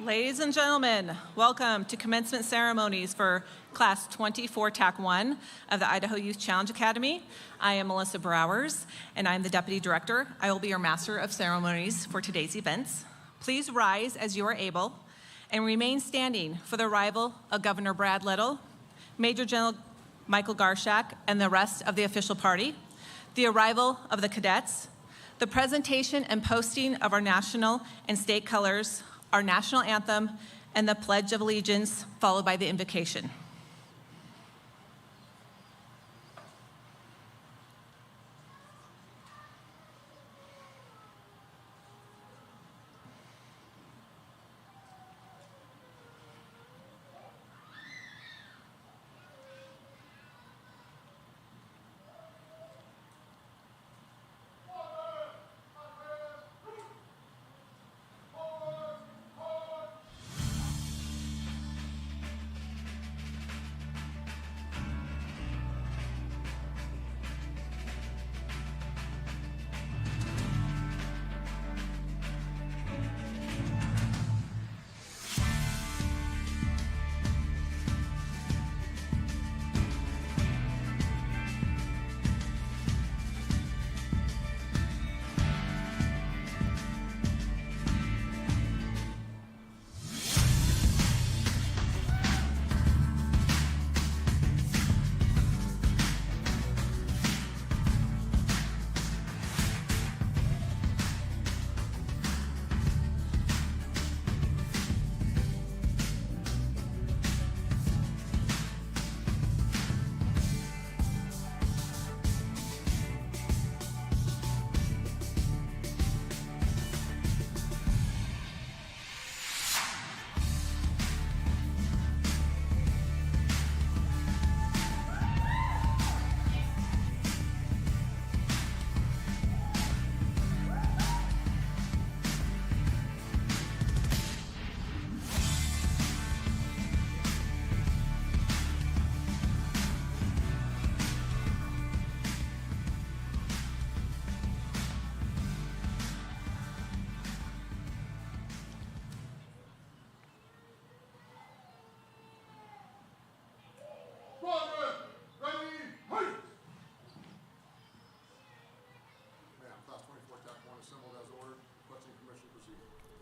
Ladies and gentlemen, welcome to commencement ceremonies for Class 24 TAC 1 of the Idaho Youth Challenge Academy. I am Melissa Browers, and I'm the Deputy Director. I will be your Master of Ceremonies for today's events. Please rise as you are able and remain standing for the arrival of Governor Brad Little, Major General Michael Garshak, and the rest of the official party, the arrival of the cadets, the presentation and posting of our national and state colors, our national anthem, and the Pledge of Allegiance, followed by the invocation.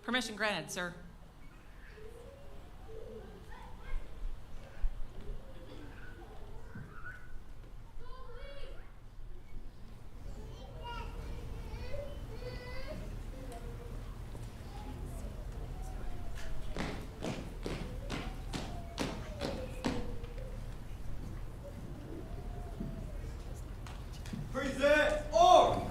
Permission granted, sir. Present order.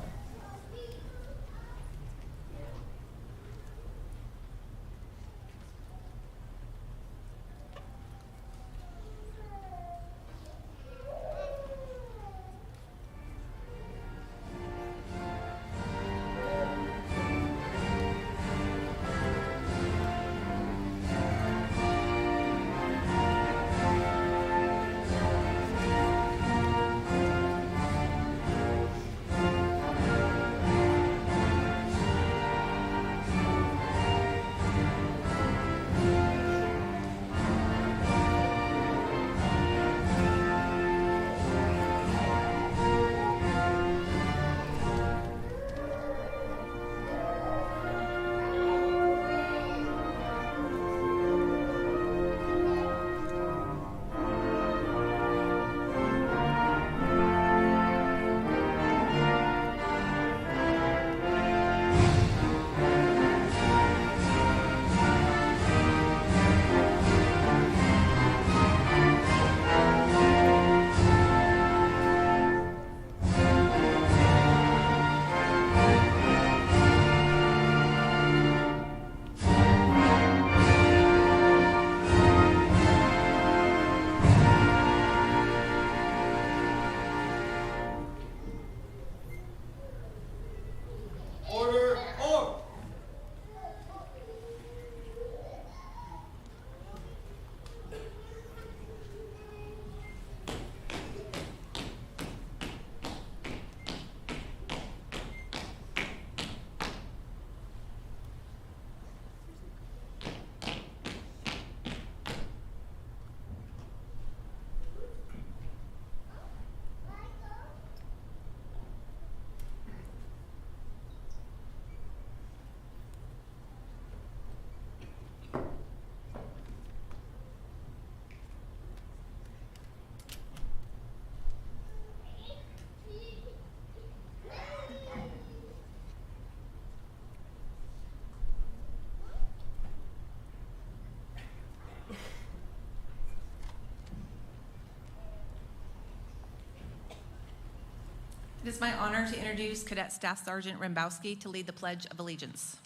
It is my honor to introduce Cadet Staff Sergeant Rimbowski to lead the Pledge of Allegiance.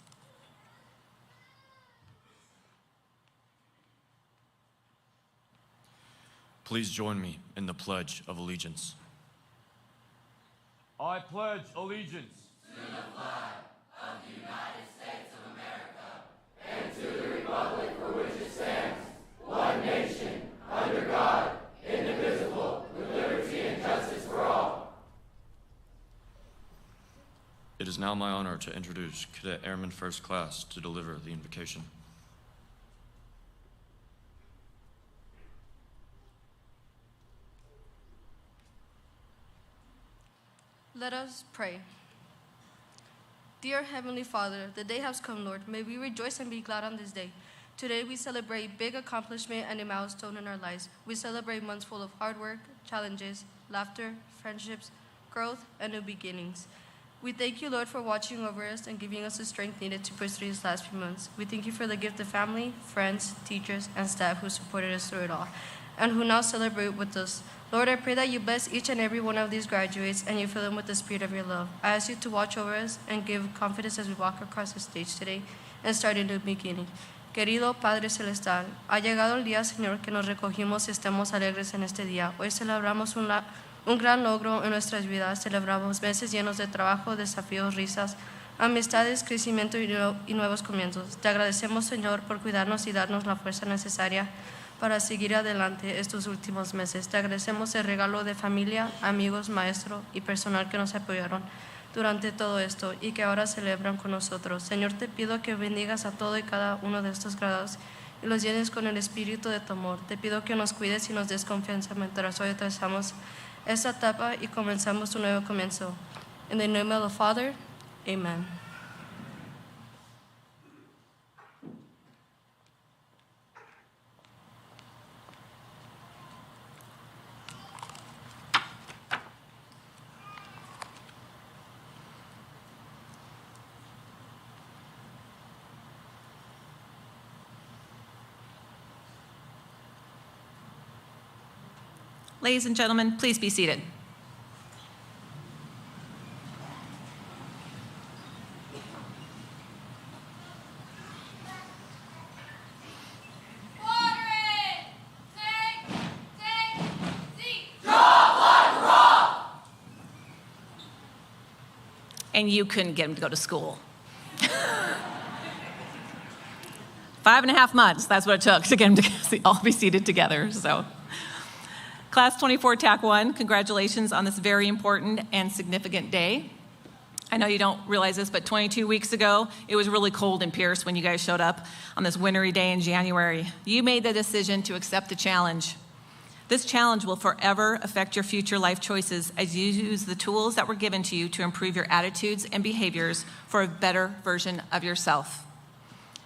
Please join me in the Pledge of Allegiance. I pledge allegiance to the flag of the United States of America and to the republic for which it stands, one nation, under God, indivisible, with liberty and justice for all. It is now my honor to introduce Cadet Airman First Class to deliver the invocation. Let us pray. Dear Heavenly Father, the day has come, Lord. May we rejoice and be glad on this day. Today we celebrate big accomplishment and a milestone in our lives. We celebrate months full of hard work, challenges, laughter, friendships, growth, and new beginnings. We thank you, Lord, for watching over us and giving us the strength needed to push through these last few months. We thank you for the gift of family, friends, teachers, and staff who supported us through it all, and who now celebrate with us. Lord, I pray that you bless each and every one of these graduates and you fill them with the spirit of your love. I ask you to watch over us and give confidence as we walk across the stage today and start a new beginning. Querido Padre Celestial, ha llegado el día, Señor, que nos recogimos y estemos alegres en este día. Hoy celebramos un gran logro en nuestras vidas. Celebramos meses llenos de trabajo, desafíos, risas, amistades, crecimiento y nuevos comienzos. Te agradecemos, Señor, por cuidarnos y darnos la fuerza necesaria para seguir adelante estos últimos meses. Te agradecemos el regalo de familia, amigos, maestro y personal que nos apoyaron durante todo esto y que ahora celebran con nosotros. Señor, te pido que bendigas a todo y cada uno de estos graduados y los llenes con el espíritu de tu amor. Te pido que nos cuides y nos des confianza mientras hoy atravesamos esta etapa y comenzamos un nuevo comienzo. In the name of the Father, Amen. Ladies and gentlemen, please be seated. And you couldn't get him to go to school. 5.5 months, that's what it took to get him to all be seated together. So, Class 24 TAC 1, congratulations on this very important and significant day. I know you don't realize this, but 22 weeks ago, it was really cold in Pierce when you guys showed up on this wintry day in January. You made the decision to accept the challenge. This challenge will forever affect your future life choices as you use the tools that were given to you to improve your attitudes and behaviors for a better version of yourself.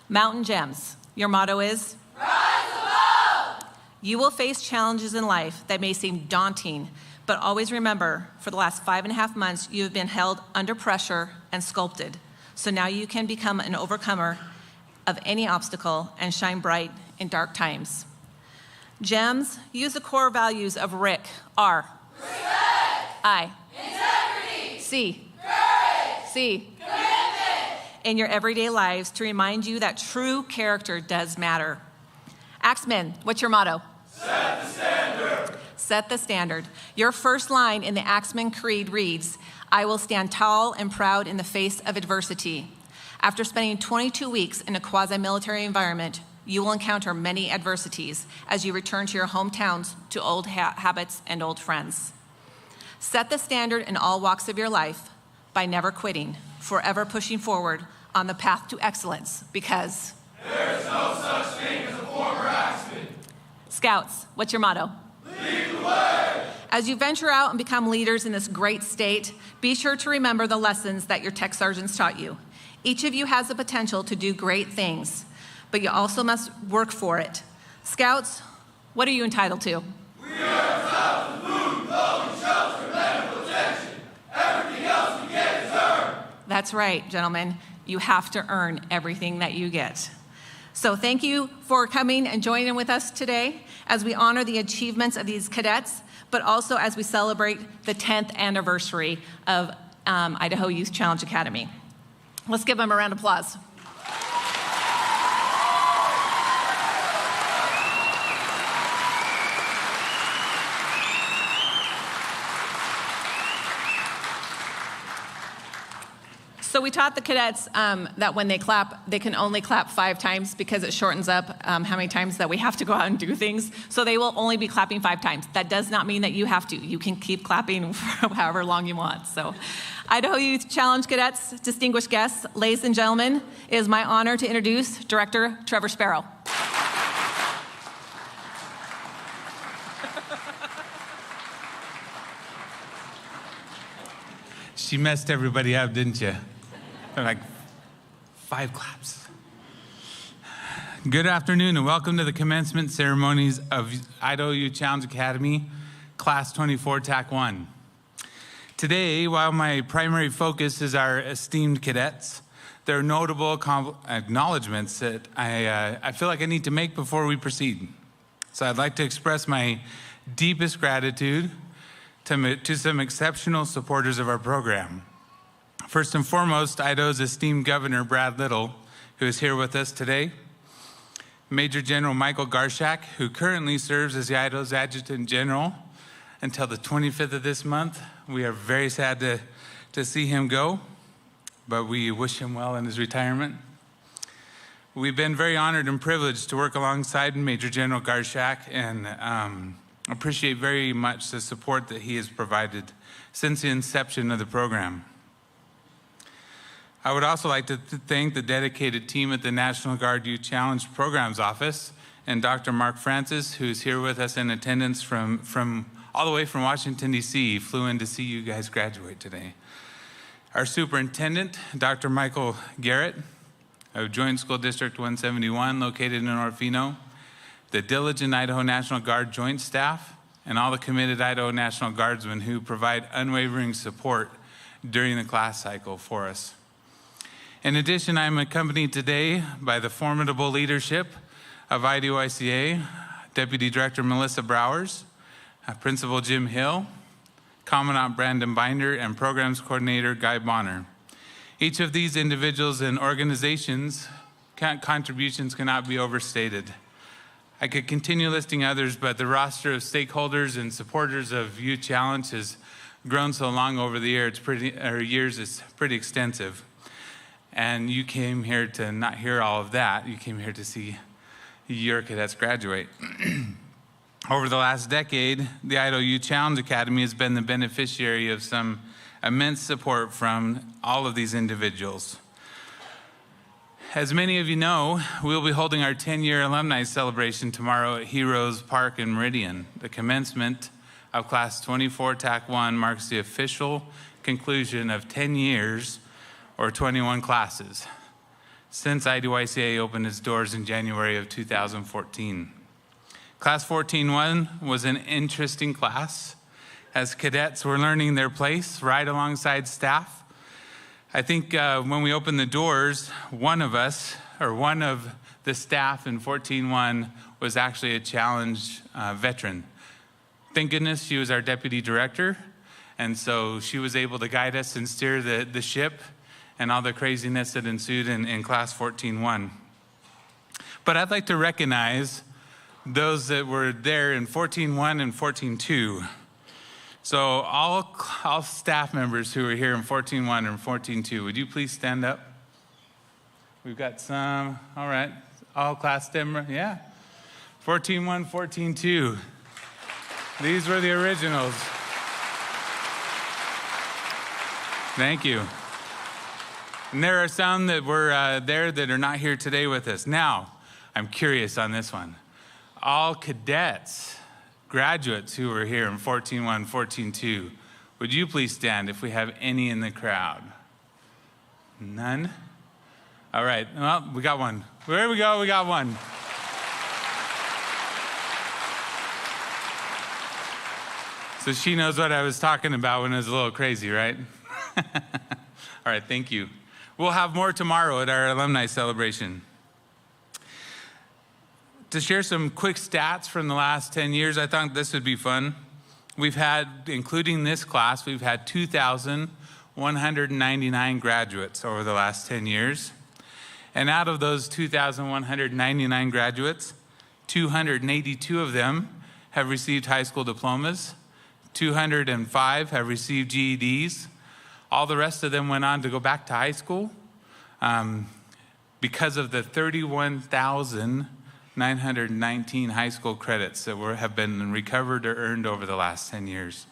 Mountain Gems, your motto is? Rise above! You will face challenges in life that may seem daunting, but always remember, for the last 5.5 months, you have been held under pressure and sculpted. So now you can become an overcomer of any obstacle and shine bright in dark times. Gems, use the core values of RIC are Respect! I, Integrity! C, Courage! C, Commitment! in your everyday lives to remind you that true character does matter. Axemen, what's your motto? Set the standard! Set the standard. Your first line in the Axemen Creed reads, I will stand tall and proud in the face of adversity. After spending 22 weeks in a quasi-military environment, you will encounter many adversities as you return to your hometowns, to old habits and old friends. Set the standard in all walks of your life by never quitting, forever pushing forward on the path to excellence, because there is no such thing as a former Axeman. Scouts, what's your motto? Lead the way! As you venture out and become leaders in this great state, be sure to remember the lessons that your tech sergeants taught you. Each of you has the potential to do great things, but you also must work for it. Scouts, what are you entitled to? We are entitled to food, clothing, shelter, medical protection. Everything else we get is earned. That's right, gentlemen. You have to earn everything that you get. So thank you for coming and joining with us today as we honor the achievements of these cadets, but also as we celebrate the 10th anniversary of Idaho Youth Challenge Academy. Let's give them a round of applause. So we taught the cadets that when they clap, they can only clap 5 times because it shortens up how many times that we have to go out and do things. So they will only be clapping 5 times. That does not mean that you have to. You can keep clapping for however long you want. So Idaho Youth Challenge cadets, distinguished guests, ladies and gentlemen, it is my honor to introduce Director Trevor Sparrow. She messed everybody up, didn't you? They're like 5 claps. Good afternoon and welcome to the commencement ceremonies of Idaho Youth Challenge Academy, Class 24, TAC 1. Today, while my primary focus is our esteemed cadets, there are notable acknowledgments that I feel like I need to make before we proceed. So I'd like to express my deepest gratitude to some exceptional supporters of our program. First and foremost, Idaho's esteemed Governor, Brad Little, who is here with us today. Major General Michael Garshak, who currently serves as Idaho's Adjutant General until the 25th of this month. We are very sad to see him go, but we wish him well in his retirement. We've been very honored and privileged to work alongside Major General Garshak and appreciate very much the support that he has provided since the inception of the program. I would also like to thank the dedicated team at the National Guard Youth Challenge Programs Office and Dr. Mark Francis, who's here with us in attendance from all the way from Washington, D.C., flew in to see you guys graduate today. Our superintendent, Dr. Michael Garrett, of Joint School District 171, located in Orofino, the diligent Idaho National Guard joint staff, and all the committed Idaho National Guardsmen who provide unwavering support during the class cycle for us. In addition, I am accompanied today by the formidable leadership of IDYCA, Deputy Director Melissa Browers, Principal Jim Hill, Commandant Brandon Binder, and Programs Coordinator Guy Bonner. Each of these individuals and organizations' contributions cannot be overstated. I could continue listing others, but the roster of stakeholders and supporters of Youth Challenge has grown so long over the years, it's pretty extensive. And you came here to not hear all of that. You came here to see your cadets graduate. Over the last decade, the Idaho Youth Challenge Academy has been the beneficiary of some immense support from all of these individuals. As many of you know, we'll be holding our 10-year alumni celebration tomorrow at Heroes Park in Meridian. The commencement of Class 24 TAC 1 marks the official conclusion of 10 years or 21 classes since IDYCA opened its doors in January of 2014. Class 14-1 was an interesting class as cadets were learning their place right alongside staff. I think when we opened the doors, one of the staff in 14-1 was actually a challenge veteran. Thank goodness she was our deputy director, and so she was able to guide us and steer the ship and all the craziness that ensued in Class 14-1. But I'd like to recognize those that were there in 14-1 and 14-2. So all staff members who were here in 14-1 and 14-2, would you please stand up? We've got some, all right, all class STEM, yeah. 14-1, 14-2. These were the originals. Thank you. And there are some that were there that are not here today with us. Now, I'm curious on this one. All cadets, graduates who were here in 14-1, 14-2, would you please stand if we have any in the crowd? None? All right, well, we got one. There we go, we got one. So she knows what I was talking about when it was a little crazy, right? All right, thank you. We'll have more tomorrow at our alumni celebration. To share some quick stats from the last 10 years, I thought this would be fun. We've had, including this class, we've had 2,199 graduates over the last 10 years. And out of those 2,199 graduates, 282 of them have received high school diplomas, 205 have received GEDs. All the rest of them went on to go back to high school because of the 31,919 high school credits that have been recovered or earned over the last 10 years.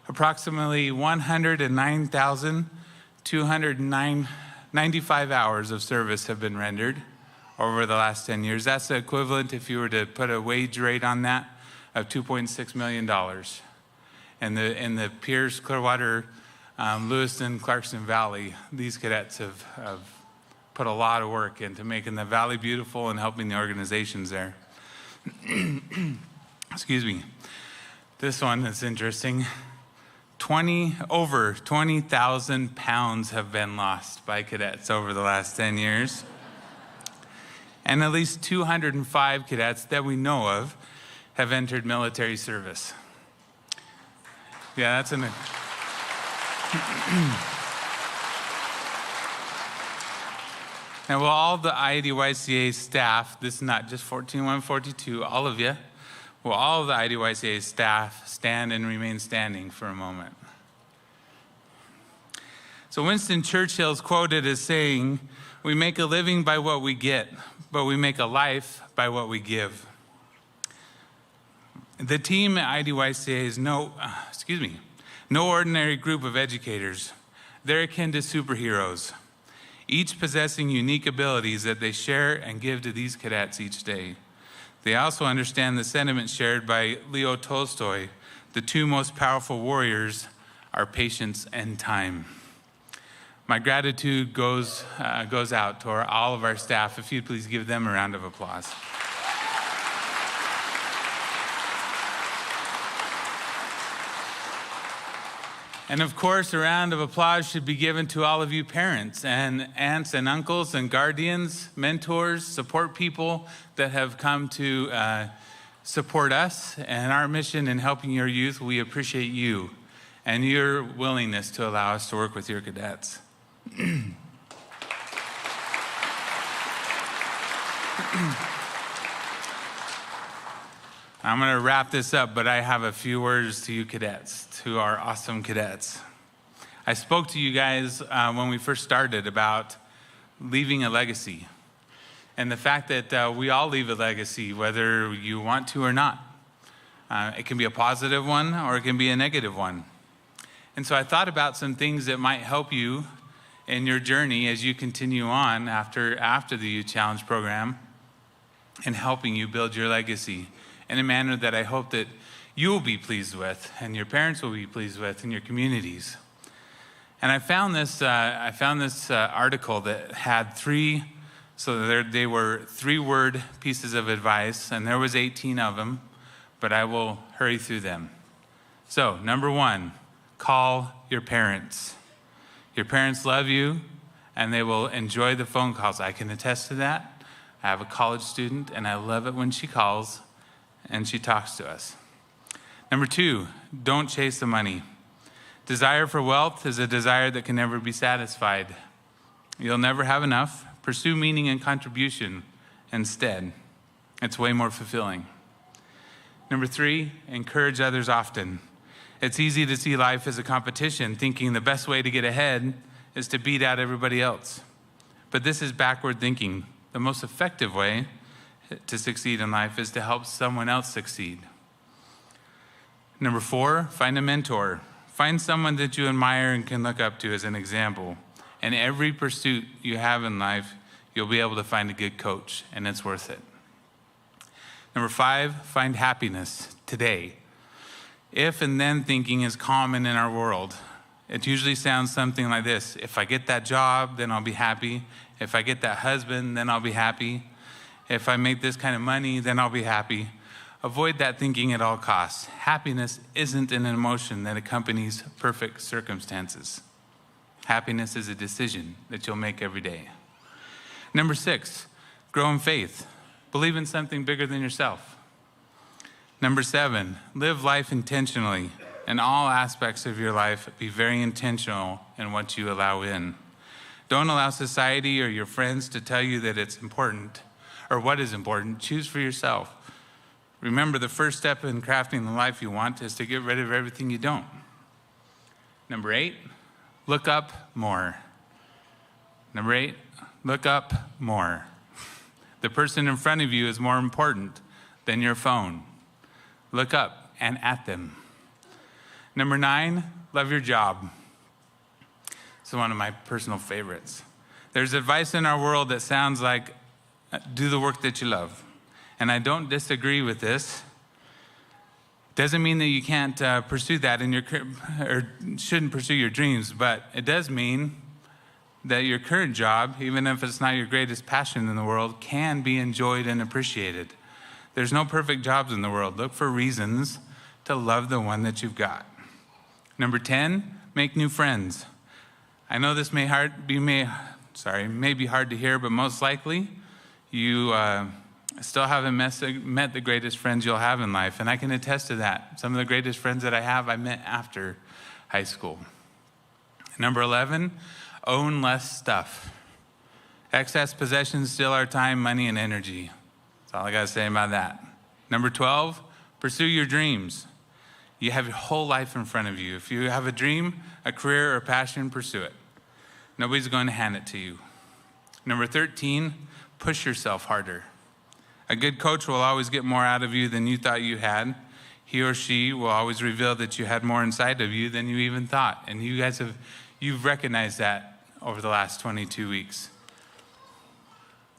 Approximately 109,295 hours of service have been rendered over the last 10 years. That's the equivalent, if you were to put a wage rate on that, of $2.6 million. And in the Pierce, Clearwater, Lewiston, Clarkson Valley, these cadets have put a lot of work into making the valley beautiful and helping the organizations there. Excuse me. This one is interesting. Over 20,000 pounds have been lost by cadets over the last 10 years. And at least 205 cadets that we know of have entered military service. Yeah, that's an... Now, will all the IDYCA staff, this is not just 14-142, all of you, will all of the IDYCA staff stand and remain standing for a moment? So Winston Churchill's quoted as saying, "We make a living by what we get, but we make a life by what we give." The team at IDYCA is no ordinary group of educators. They're akin to superheroes, each possessing unique abilities that they share and give to these cadets each day. They also understand the sentiment shared by Leo Tolstoy: the two most powerful warriors are patience and time. My gratitude goes out to all of our staff. If you'd please give them a round of applause. And of course, a round of applause should be given to all of you parents and aunts and uncles and guardians, mentors, support people that have come to support us and our mission in helping your youth. We appreciate you and your willingness to allow us to work with your cadets. I'm going to wrap this up, but I have a few words to you cadets, to our awesome cadets. I spoke to you guys when we first started about leaving a legacy, and the fact that we all leave a legacy, whether you want to or not. It can be a positive one or it can be a negative one. And so I thought about some things that might help you in your journey as you continue on after the Youth Challenge program, and helping you build your legacy in a manner that I hope that you will be pleased with, and your parents will be pleased with, and your communities. And I found this article that had they were 3-word pieces of advice, and there was 18 of them, but I will hurry through them. So, number 1, call your parents. Your parents love you, and they will enjoy the phone calls. I can attest to that. I have a college student, and I love it when she calls and she talks to us. Number 2, don't chase the money. Desire for wealth is a desire that can never be satisfied. You'll never have enough. Pursue meaning and contribution instead. It's way more fulfilling. Number 3, encourage others often. It's easy to see life as a competition, thinking the best way to get ahead is to beat out everybody else. But this is backward thinking. The most effective way to succeed in life is to help someone else succeed. Number 4, find a mentor. Find someone that you admire and can look up to as an example. In every pursuit you have in life, you'll be able to find a good coach, and it's worth it. Number 5, find happiness today. If and then thinking is common in our world. It usually sounds something like this: if I get that job, then I'll be happy. If I get that husband, then I'll be happy. If I make this kind of money, then I'll be happy. Avoid that thinking at all costs. Happiness isn't an emotion that accompanies perfect circumstances. Happiness is a decision that you'll make every day. Number 6, grow in faith. Believe in something bigger than yourself. Number 7, live life intentionally. In all aspects of your life, be very intentional in what you allow in. Don't allow society or your friends to tell you that it's important or what is important. Choose for yourself. Remember, the first step in crafting the life you want is to get rid of everything you don't. Number 8, look up more. Number 8, look up more. The person in front of you is more important than your phone. Look up and at them. Number 9, love your job. It's one of my personal favorites. There's advice in our world that sounds like, do the work that you love. And I don't disagree with this. Doesn't mean that you can't pursue that in your or shouldn't pursue your dreams, but it does mean that your current job, even if it's not your greatest passion in the world, can be enjoyed and appreciated. There's no perfect jobs in the world. Look for reasons to love the one that you've got. Number 10, make new friends. I know this may be hard to hear, but most likely you still haven't met the greatest friends you'll have in life, and I can attest to that. Some of the greatest friends that I have, I met after high school. Number 11, own less stuff. Excess possessions steal our time, money, and energy. That's all I got to say about that. Number 12, pursue your dreams. You have your whole life in front of you. If you have a dream, a career, or a passion, pursue it. Nobody's going to hand it to you. Number 13, push yourself harder. A good coach will always get more out of you than you thought you had. He or she will always reveal that you had more inside of you than you even thought. And you've recognized that over the last 22 weeks.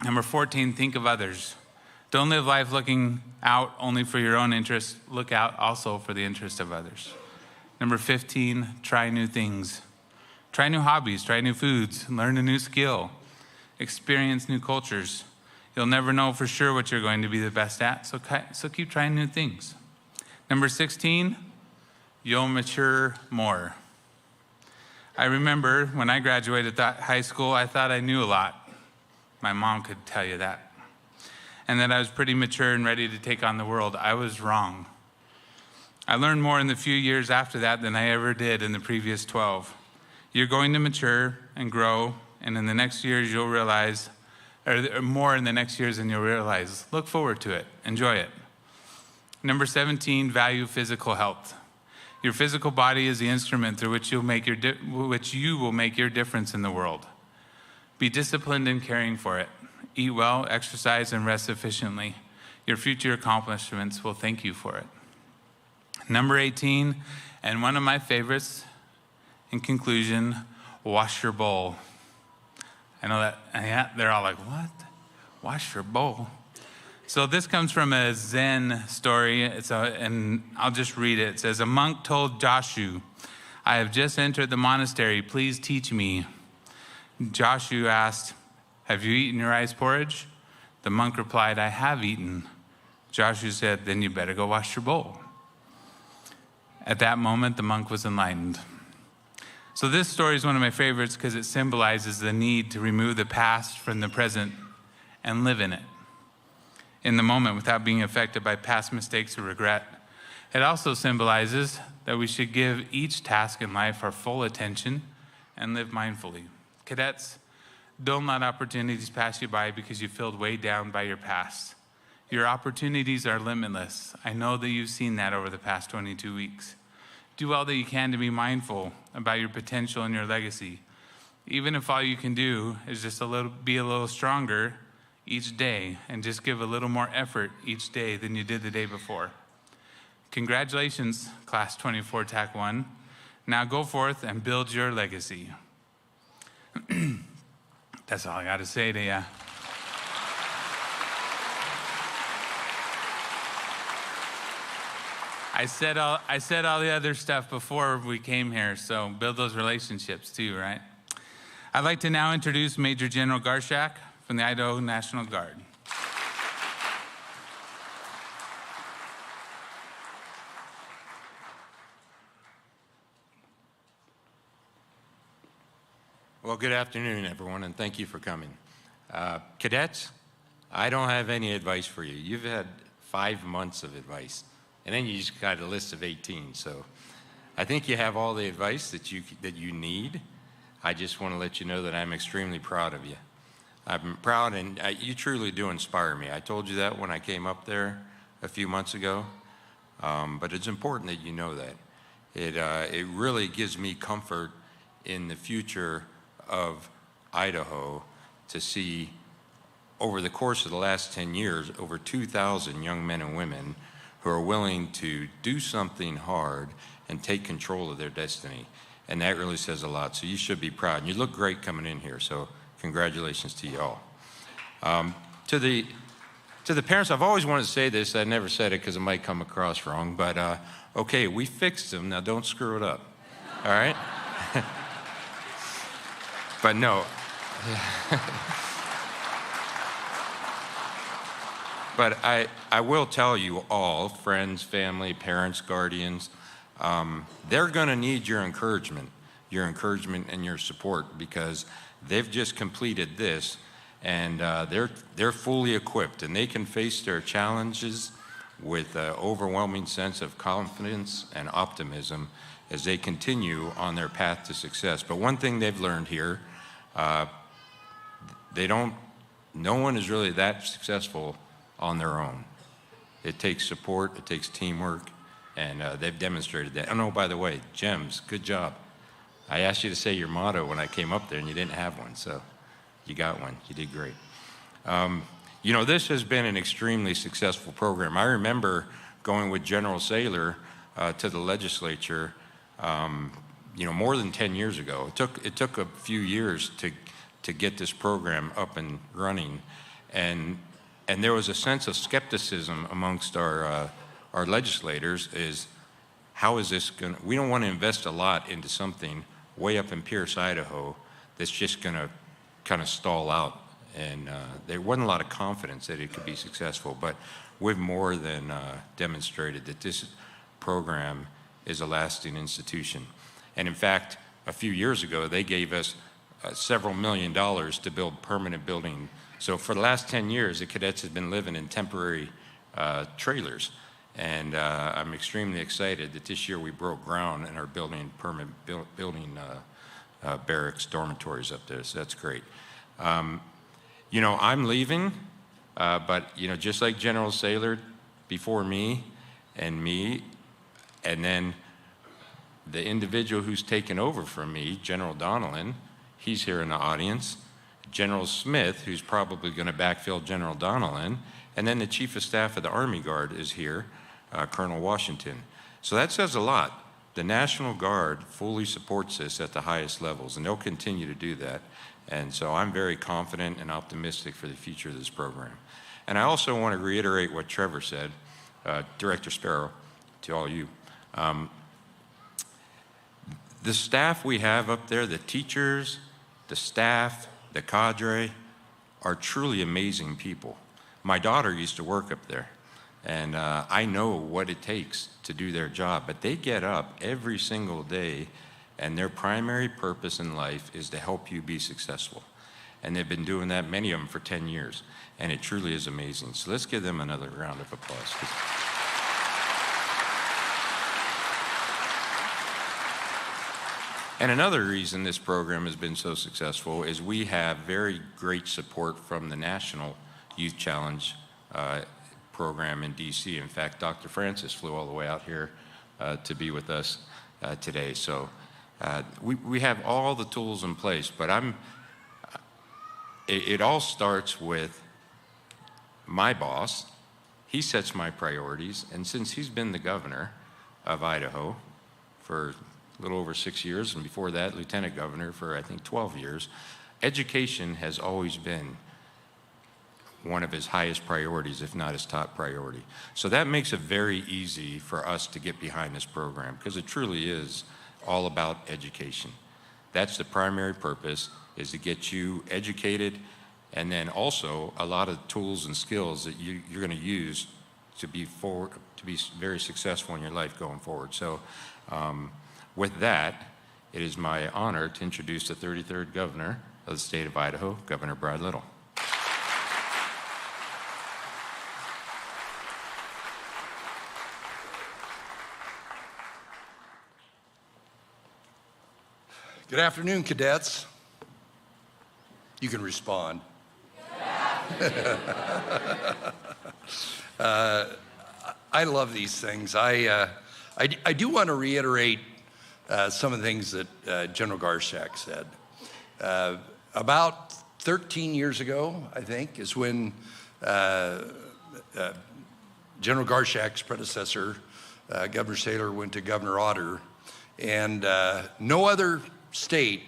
Number 14, think of others. Don't live life looking out only for your own interests. Look out also for the interest of others. Number 15, try new things. Try new hobbies, try new foods, learn a new skill, experience new cultures. You'll never know for sure what you're going to be the best at, so keep trying new things. Number 16, you'll mature more. I remember when I graduated high school, I thought I knew a lot. My mom could tell you that. And that I was pretty mature and ready to take on the world. I was wrong. I learned more in the few years after that than I ever did in the previous 12. You're going to mature and grow, and in the next years you'll realize, or more in the next years than you'll realize. Look forward to it. Enjoy it. Number 17, value physical health. Your physical body is the instrument through which you will make your difference in the world. Be disciplined in caring for it. Eat well, exercise, and rest sufficiently. Your future accomplishments will thank you for it. Number 18, and one of my favorites, in conclusion, wash your bowl. I know that they're all like, what? Wash your bowl. So this comes from a Zen story, and I'll just read it. It says, a monk told Joshu, I have just entered the monastery, please teach me. Joshu asked, have you eaten your rice porridge? The monk replied, I have eaten. Joshu said, then you better go wash your bowl. At that moment, the monk was enlightened. So this story is one of my favorites because it symbolizes the need to remove the past from the present and live in it, in the moment, without being affected by past mistakes or regret. It also symbolizes that we should give each task in life our full attention and live mindfully. Cadets, don't let opportunities pass you by because you feel weighed down by your past. Your opportunities are limitless. I know that you've seen that over the past 22 weeks. Do all that you can to be mindful about your potential and your legacy. Even if all you can do is just be a little stronger each day and just give a little more effort each day than you did the day before. Congratulations, Class 24 TAC 1. Now go forth and build your legacy. That's all I got to say to you. I said all the other stuff before we came here, so build those relationships too, right? I'd like to now introduce Major General Garshak from the Idaho National Guard. Well, good afternoon, everyone, and thank you for coming. Cadets, I don't have any advice for you. You've had 5 months of advice, and then you just got a list of 18. So I think you have all the advice that you need. I just want to let you know that I'm extremely proud of you. I'm proud, and you truly do inspire me. I told you that when I came up there a few months ago, but it's important that you know that. It really gives me comfort in the future of Idaho to see, over the course of the last 10 years, over 2,000 young men and women who are willing to do something hard and take control of their destiny. And that really says a lot. So you should be proud. And you look great coming in here. So congratulations to you all. To the parents, I've always wanted to say this. I never said it because it might come across wrong. But okay, we fixed them. Now don't screw it up. All right? But no. But I will tell you all, friends, family, parents, guardians, they're going to need your encouragement and your support, because they've just completed this, and they're fully equipped, and they can face their challenges with an overwhelming sense of confidence and optimism as they continue on their path to success. But one thing they've learned here, no one is really that successful on their own. It takes support, it takes teamwork, and they've demonstrated that. Oh, by the way, GEMS, good job. I asked you to say your motto when I came up there, and you didn't have one, so you got one. You did great. You know, this has been an extremely successful program. I remember going with General Saylor to the legislature, more than 10 years ago. It took a few years to get this program up and running, and there was a sense of skepticism amongst our legislators. Is how is this going to, we don't want to invest a lot into something way up in Pierce, Idaho, that's just going to kind of stall out. And there wasn't a lot of confidence that it could be successful, but we've more than demonstrated that this program is a lasting institution. And in fact, a few years ago, they gave us several $1 million to build permanent building. So for the last 10 years, the cadets have been living in temporary trailers. And I'm extremely excited that this year we broke ground and are building permanent building barracks, dormitories up there. So that's great. I'm leaving, but just like General Saylor before me, and then the individual who's taken over from me, General Donnellan, he's here in the audience. General Smith, who's probably going to backfill General Donnellan, and then the Chief of Staff of the Army Guard is here, Colonel Washington. So that says a lot. The National Guard fully supports this at the highest levels, and they'll continue to do that. And so I'm very confident and optimistic for the future of this program. And I also want to reiterate what Trevor said, Director Sparrow, to all you. The staff we have up there, the teachers, the staff, the cadre, are truly amazing people. My daughter used to work up there, and I know what it takes to do their job, but they get up every single day, and their primary purpose in life is to help you be successful. And they've been doing that, many of them, for 10 years, and it truly is amazing. So let's give them another round of applause. And another reason this program has been so successful is we have very great support from the National Youth Challenge program in DC. In fact, Dr. Francis flew all the way out here to be with us today. So we have all the tools in place, but it all starts with my boss. He sets my priorities, and since he's been the governor of Idaho for a little over 6 years, and before that, lieutenant governor for, I think, 12 years, education has always been one of his highest priorities, if not his top priority. So that makes it very easy for us to get behind this program, because it truly is all about education. That's the primary purpose, is to get you educated, and then also a lot of tools and skills that you're going to use to be very successful in your life going forward. So with that, it is my honor to introduce the 33rd governor of the state of Idaho, Governor Brad Little. Good afternoon, cadets. You can respond. I love these things. I do want to reiterate some of the things that General Garshak said. About 13 years ago, I think, is when General Garshak's predecessor, Governor Saylor, went to Governor Otter, and no other state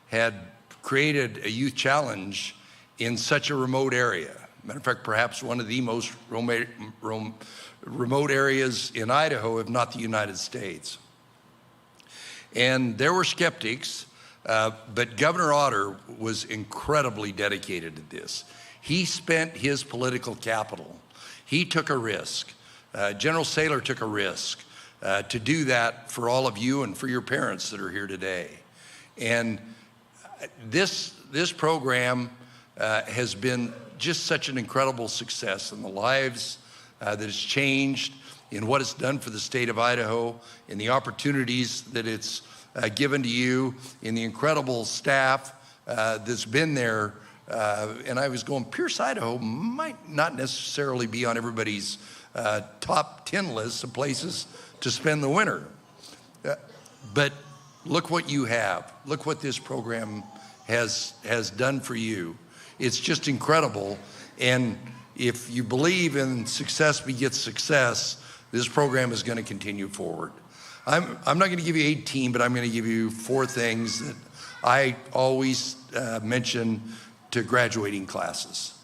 had created a youth challenge in such a remote area. Matter of fact, perhaps one of the most remote areas in Idaho, if not the United States. And there were skeptics, but Governor Otter was incredibly dedicated to this. He spent his political capital. He took a risk. General Saylor took a risk to do that for all of you and for your parents that are here today. And this program has been just such an incredible success in the lives that it's changed, in what it's done for the state of Idaho, in the opportunities that it's given to you, in the incredible staff that's been there. And I was going, Pierce, Idaho might not necessarily be on everybody's top 10 lists of places to spend the winter. But look what you have. Look what this program has done for you. It's just incredible. And if you believe in success begets success, this program is going to continue forward. I'm not going to give you 18, but I'm going to give you 4 things that I always mention to graduating classes.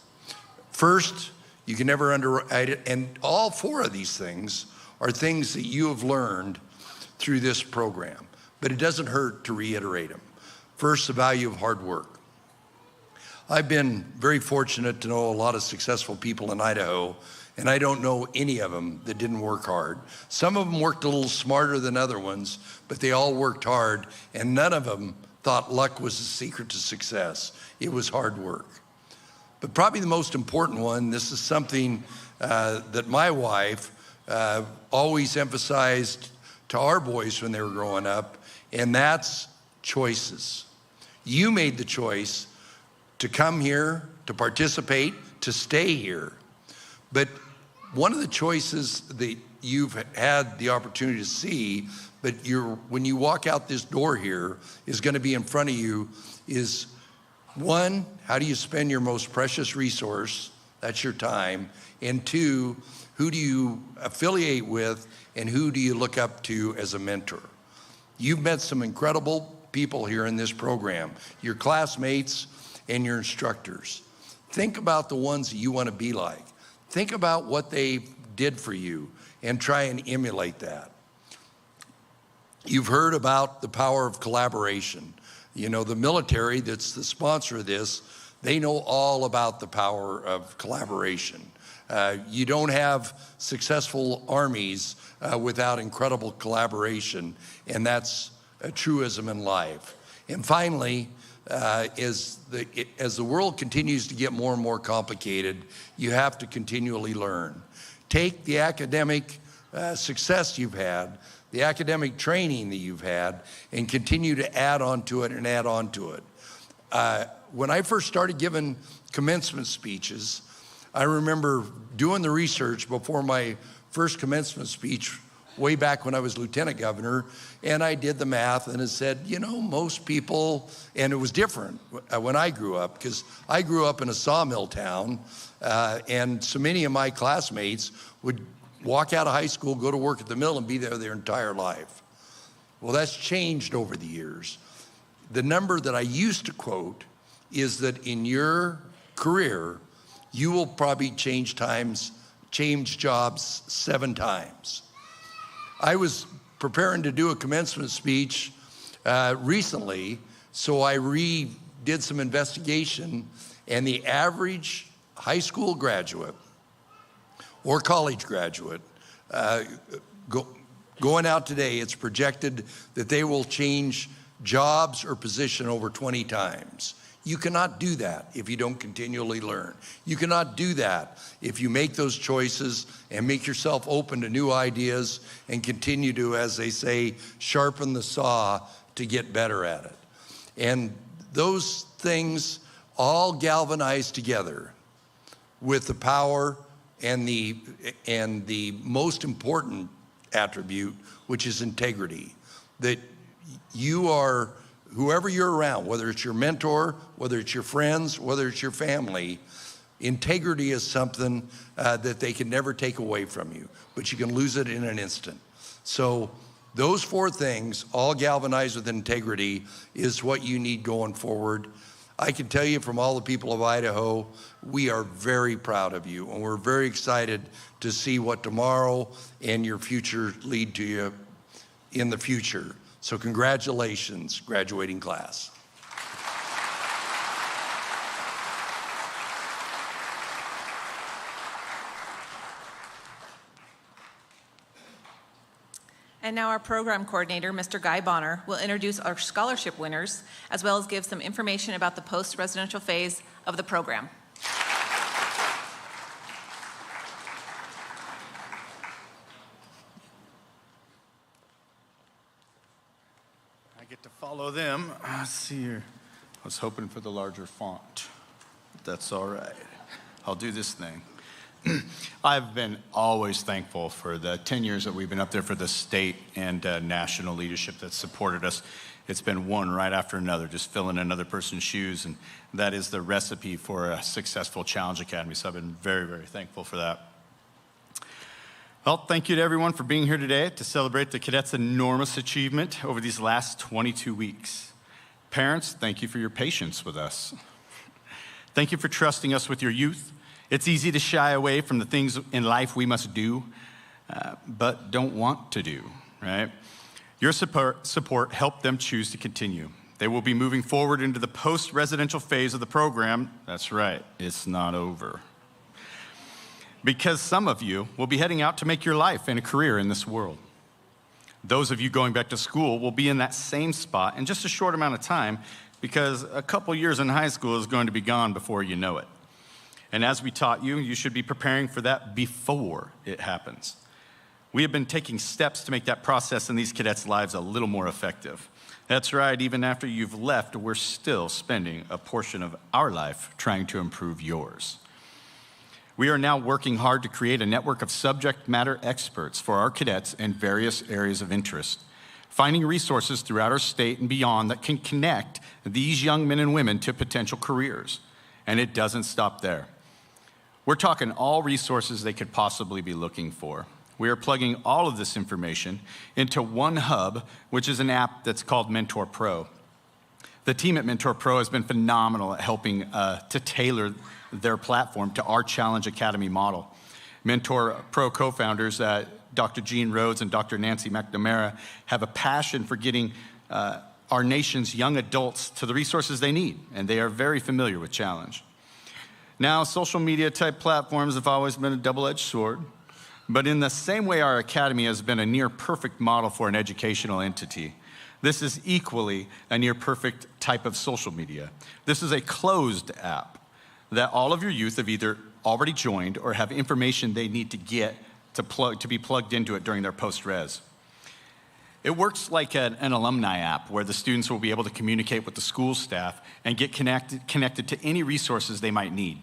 First, you can never underrate it, and all 4 of these things are things that you have learned through this program, but it doesn't hurt to reiterate them. First, the value of hard work. I've been very fortunate to know a lot of successful people in Idaho, and I don't know any of them that didn't work hard. Some of them worked a little smarter than other ones, but they all worked hard, and none of them thought luck was the secret to success. It was hard work. But probably the most important one, this is something that my wife always emphasized to our boys when they were growing up, and that's choices. You made the choice to come here, to participate, to stay here. But one of the choices that you've had the opportunity to see, but when you walk out this door here, is going to be in front of you, is 1, how do you spend your most precious resource? That's your time. And 2, who do you affiliate with and who do you look up to as a mentor? You've met some incredible people here in this program, your classmates and your instructors. Think about the ones that you want to be like. Think about what they did for you and try and emulate that. You've heard about the power of collaboration. You know, the military that's the sponsor of this, they know all about the power of collaboration. You don't have successful armies without incredible collaboration, and that's a truism in life. And finally, as the world continues to get more and more complicated, you have to continually learn. Take the academic success you've had, the academic training that you've had, and continue to add on to it and add on to it. When I first started giving commencement speeches, I remember doing the research before my first commencement speech way back when I was lieutenant governor, and I did the math and it said, you know, most people, and it was different when I grew up, because I grew up in a sawmill town, and so many of my classmates would walk out of high school, go to work at the mill, and be there their entire life. Well, that's changed over the years. The number that I used to quote is that in your career, you will probably change jobs 7 times. I was preparing to do a commencement speech recently, so I did some investigation, and the average high school graduate or college graduate going out today, it's projected that they will change jobs or position over 20 times. You cannot do that if you don't continually learn. You cannot do that if you make those choices and make yourself open to new ideas and continue to, as they say, sharpen the saw to get better at it. And those things all galvanize together with the power and the most important attribute, which is integrity. That you are, whoever you're around, whether it's your mentor, whether it's your friends, whether it's your family, integrity is something that they can never take away from you, but you can lose it in an instant. So those four things, all galvanized with integrity, is what you need going forward. I can tell you from all the people of Idaho, we are very proud of you, and we're very excited to see what tomorrow and your future lead to you in the future. So congratulations, graduating class. And now our program coordinator, Mr. Guy Bonner, will introduce our scholarship winners, as well as give some information about the post-residential phase of the program. I get to follow them. Let's see here. I was hoping for the larger font. That's all right. I'll do this thing. I've been always thankful for the 10 years that we've been up there for the state and national leadership that's supported us. It's been one right after another, just filling another person's shoes, and that is the recipe for a successful Challenge Academy, so I've been very, very thankful for that. Well, thank you to everyone for being here today to celebrate the cadets' enormous achievement over these last 22 weeks. Parents, thank you for your patience with us. Thank you for trusting us with your youth. It's easy to shy away from the things in life we must do, but don't want to do, right? Your support helped them choose to continue. They will be moving forward into the post-residential phase of the program. That's right, it's not over. Because some of you will be heading out to make your life and a career in this world. Those of you going back to school will be in that same spot in just a short amount of time, because a couple years in high school is going to be gone before you know it. And as we taught you, you should be preparing for that before it happens. We have been taking steps to make that process in these cadets' lives a little more effective. That's right, even after you've left, we're still spending a portion of our life trying to improve yours. We are now working hard to create a network of subject matter experts for our cadets in various areas of interest, finding resources throughout our state and beyond that can connect these young men and women to potential careers. And it doesn't stop there. We're talking all resources they could possibly be looking for. We are plugging all of this information into one hub, which is an app that's called Mentor Pro. The team at Mentor Pro has been phenomenal at helping to tailor their platform to our Challenge Academy model. Mentor Pro co-founders, Dr. Gene Rhodes and Dr. Nancy McNamara, have a passion for getting our nation's young adults to the resources they need, and they are very familiar with Challenge. Now, social media type platforms have always been a double-edged sword, but in the same way our academy has been a near perfect model for an educational entity, this is equally a near perfect type of social media. This is a closed app that all of your youth have either already joined or have information they need to get to be plugged into it during their post-res. It works like an alumni app where the students will be able to communicate with the school staff and get connected to any resources they might need.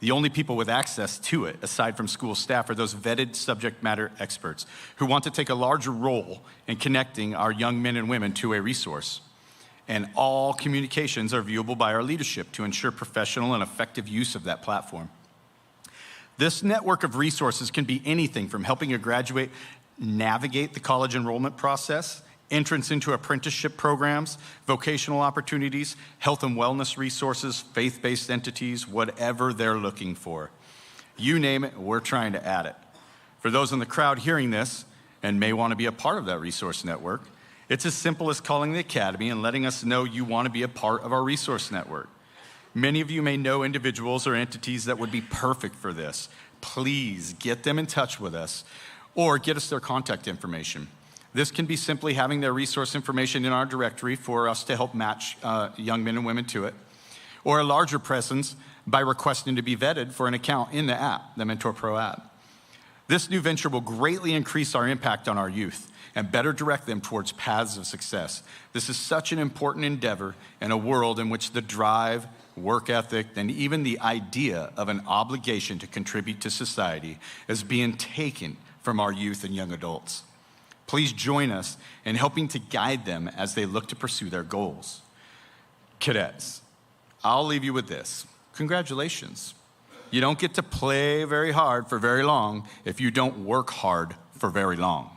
The only people with access to it, aside from school staff, are those vetted subject matter experts who want to take a larger role in connecting our young men and women to a resource. And all communications are viewable by our leadership to ensure professional and effective use of that platform. This network of resources can be anything from helping a graduate navigate the college enrollment process, entrance into apprenticeship programs, vocational opportunities, health and wellness resources, faith-based entities, whatever they're looking for. You name it, we're trying to add it. For those in the crowd hearing this and may want to be a part of that resource network, it's as simple as calling the academy and letting us know you want to be a part of our resource network. Many of you may know individuals or entities that would be perfect for this. Please get them in touch with us or get us their contact information. This can be simply having their resource information in our directory for us to help match young men and women to it, or a larger presence by requesting to be vetted for an account in the app, the Mentor Pro app. This new venture will greatly increase our impact on our youth and better direct them towards paths of success. This is such an important endeavor in a world in which the drive, work ethic, and even the idea of an obligation to contribute to society is being taken from our youth and young adults. Please join us in helping to guide them as they look to pursue their goals. Cadets, I'll leave you with this. Congratulations. You don't get to play very hard for very long if you don't work hard for very long.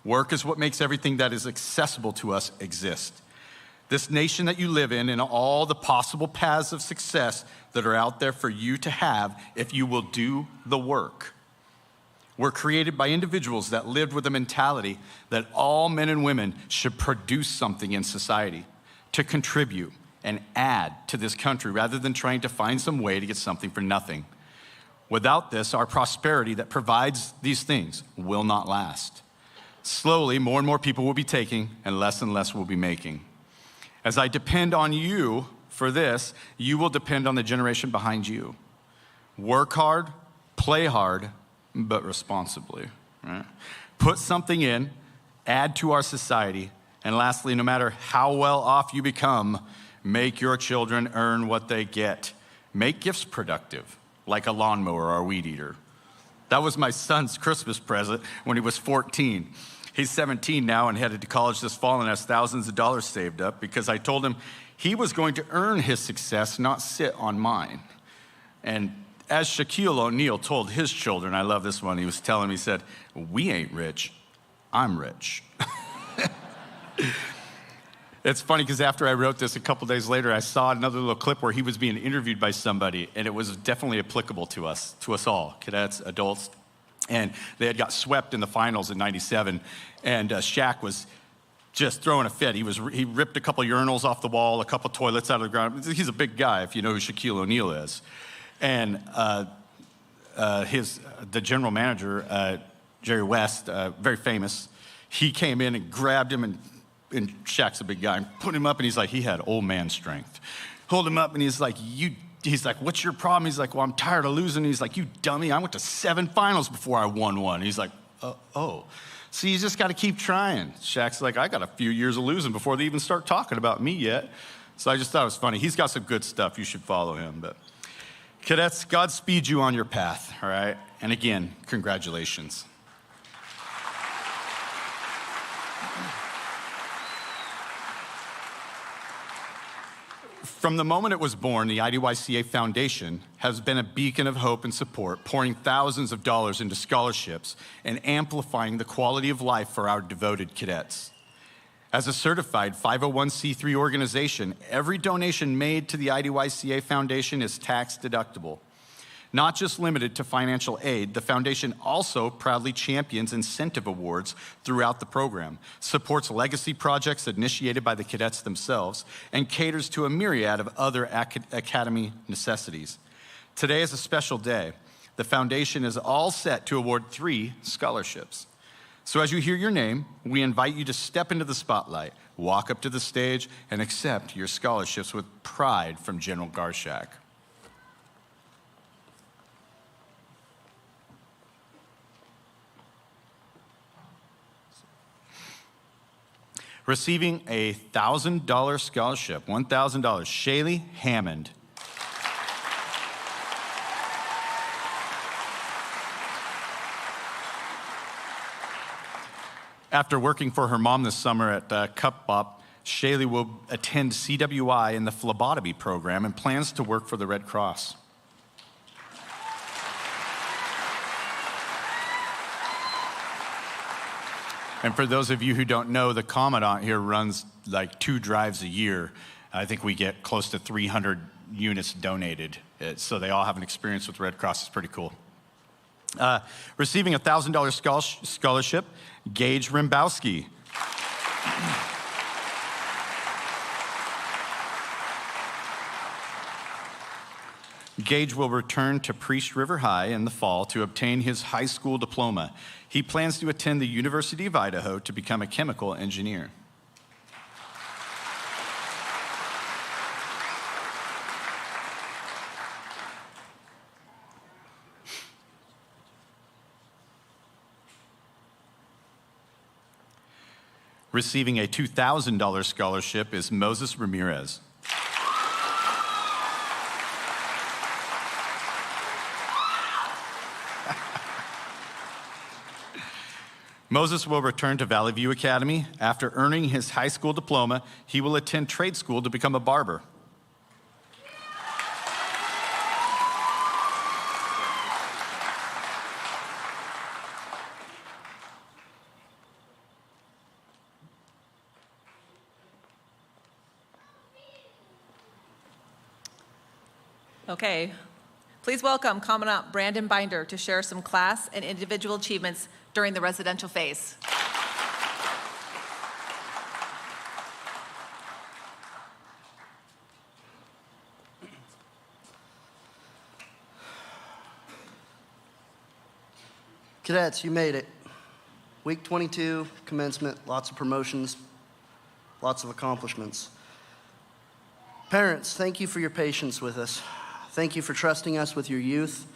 Work is what makes everything that is accessible to us exist. This nation that you live in and all the possible paths of success that are out there for you to have if you will do the work. Were created by individuals that lived with a mentality that all men and women should produce something in society, to contribute and add to this country rather than trying to find some way to get something for nothing. Without this, our prosperity that provides these things will not last. Slowly, more and more people will be taking and less will be making. As I depend on you for this, you will depend on the generation behind you. Work hard, play hard, but responsibly. Right? Put something in, add to our society, and lastly, no matter how well off you become, make your children earn what they get. Make gifts productive, like a lawnmower or a weed eater. That was my son's Christmas present when he was 14. He's 17 now and headed to college this fall and has thousands of dollars saved up because I told him he was going to earn his success, not sit on mine. And as Shaquille O'Neal told his children, I love this one, he was telling me, he said, "We ain't rich, I'm rich." It's funny because after I wrote this, a couple days later, I saw another little clip where he was being interviewed by somebody, and it was definitely applicable to us all, cadets, adults. And they had got swept in the finals in '97, and Shaq was just throwing a fit. He ripped a couple urinals off the wall, a couple toilets out of the ground. He's a big guy, if you know who Shaquille O'Neal is. And the general manager, Jerry West, very famous, he came in and grabbed him, and Shaq's a big guy, and put him up, and he's like, he had old man strength. Hold him up, and he's like, what's your problem? He's like, well, I'm tired of losing. He's like, you dummy, I went to 7 finals before I won one. He's like, oh. So you just got to keep trying. Shaq's like, I got a few years of losing before they even start talking about me yet. So I just thought it was funny. He's got some good stuff. You should follow him. But cadets, Godspeed you on your path, all right? And again, congratulations. From the moment it was born, the IDYCA Foundation has been a beacon of hope and support, pouring thousands of dollars into scholarships and amplifying the quality of life for our devoted cadets. As a certified 501c3 organization, every donation made to the IDYCA Foundation is tax deductible. Not just limited to financial aid, the foundation also proudly champions incentive awards throughout the program, supports legacy projects initiated by the cadets themselves, and caters to a myriad of other academy necessities. Today is a special day. The foundation is all set to award 3 scholarships. So as you hear your name, we invite you to step into the spotlight, walk up to the stage, and accept your scholarships with pride from General Garshak. Receiving a $1,000 scholarship, $1,000, Shaylee Hammond. After working for her mom this summer at Cup Bop, Shaylee will attend CWI in the phlebotomy program and plans to work for the Red Cross. And for those of you who don't know, the Commandant here runs like 2 drives a year. I think we get close to 300 units donated. So they all have an experience with Red Cross. It's pretty cool. Receiving a $1,000 scholarship, Gage Rimbowski. Gage will return to Priest River High in the fall to obtain his high school diploma. He plans to attend the University of Idaho to become a chemical engineer. Receiving a $2,000 scholarship is Moses Ramirez. Moses will return to Valley View Academy. After earning his high school diploma, he will attend trade school to become a barber. Okay, please welcome Commandant Brandon Binder to share some class and individual achievements during the residential phase. Cadets, you made it. Week 22, commencement, lots of promotions, lots of accomplishments. Parents, thank you for your patience with us. Thank you for trusting us with your youth.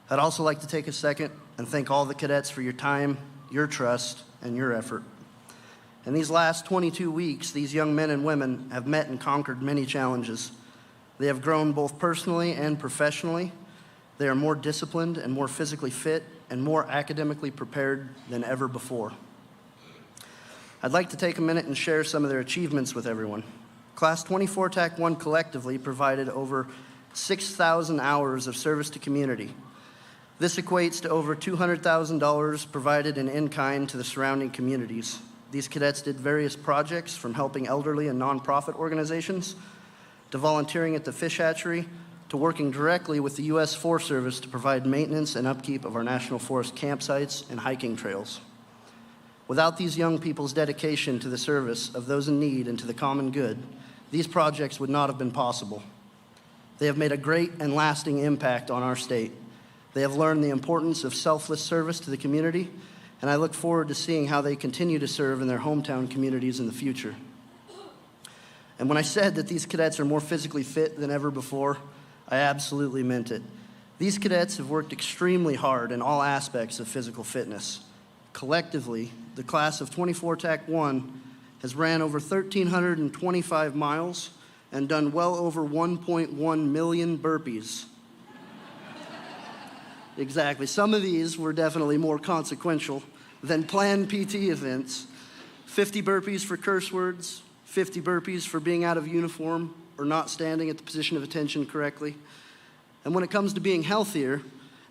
I'd also like to take a second and thank all the cadets for your time, your trust, and your effort. In these last 22 weeks, these young men and women have met and conquered many challenges. They have grown both personally and professionally. They are more disciplined and more physically fit and more academically prepared than ever before. I'd like to take a minute and share some of their achievements with everyone. Class 24 TAC 1 collectively provided over 6,000 hours of service to community. This equates to over $200,000 provided in kind to the surrounding communities. These cadets did various projects from helping elderly and nonprofit organizations, to volunteering at the fish hatchery, to working directly with the U.S. Forest Service to provide maintenance and upkeep of our national forest campsites and hiking trails. Without these young people's dedication to the service of those in need and to the common good, these projects would not have been possible. They have made a great and lasting impact on our state. They have learned the importance of selfless service to the community, and I look forward to seeing how they continue to serve in their hometown communities in the future. And when I said that these cadets are more physically fit than ever before, I absolutely meant it. These cadets have worked extremely hard in all aspects of physical fitness. Collectively, the class of 24 TAC 1 has ran over 1,325 miles and done well over 1.1 million burpees. Exactly. Some of these were definitely more consequential than planned PT events. 50 burpees for curse words, 50 burpees for being out of uniform or not standing at the position of attention correctly. And when it comes to being healthier,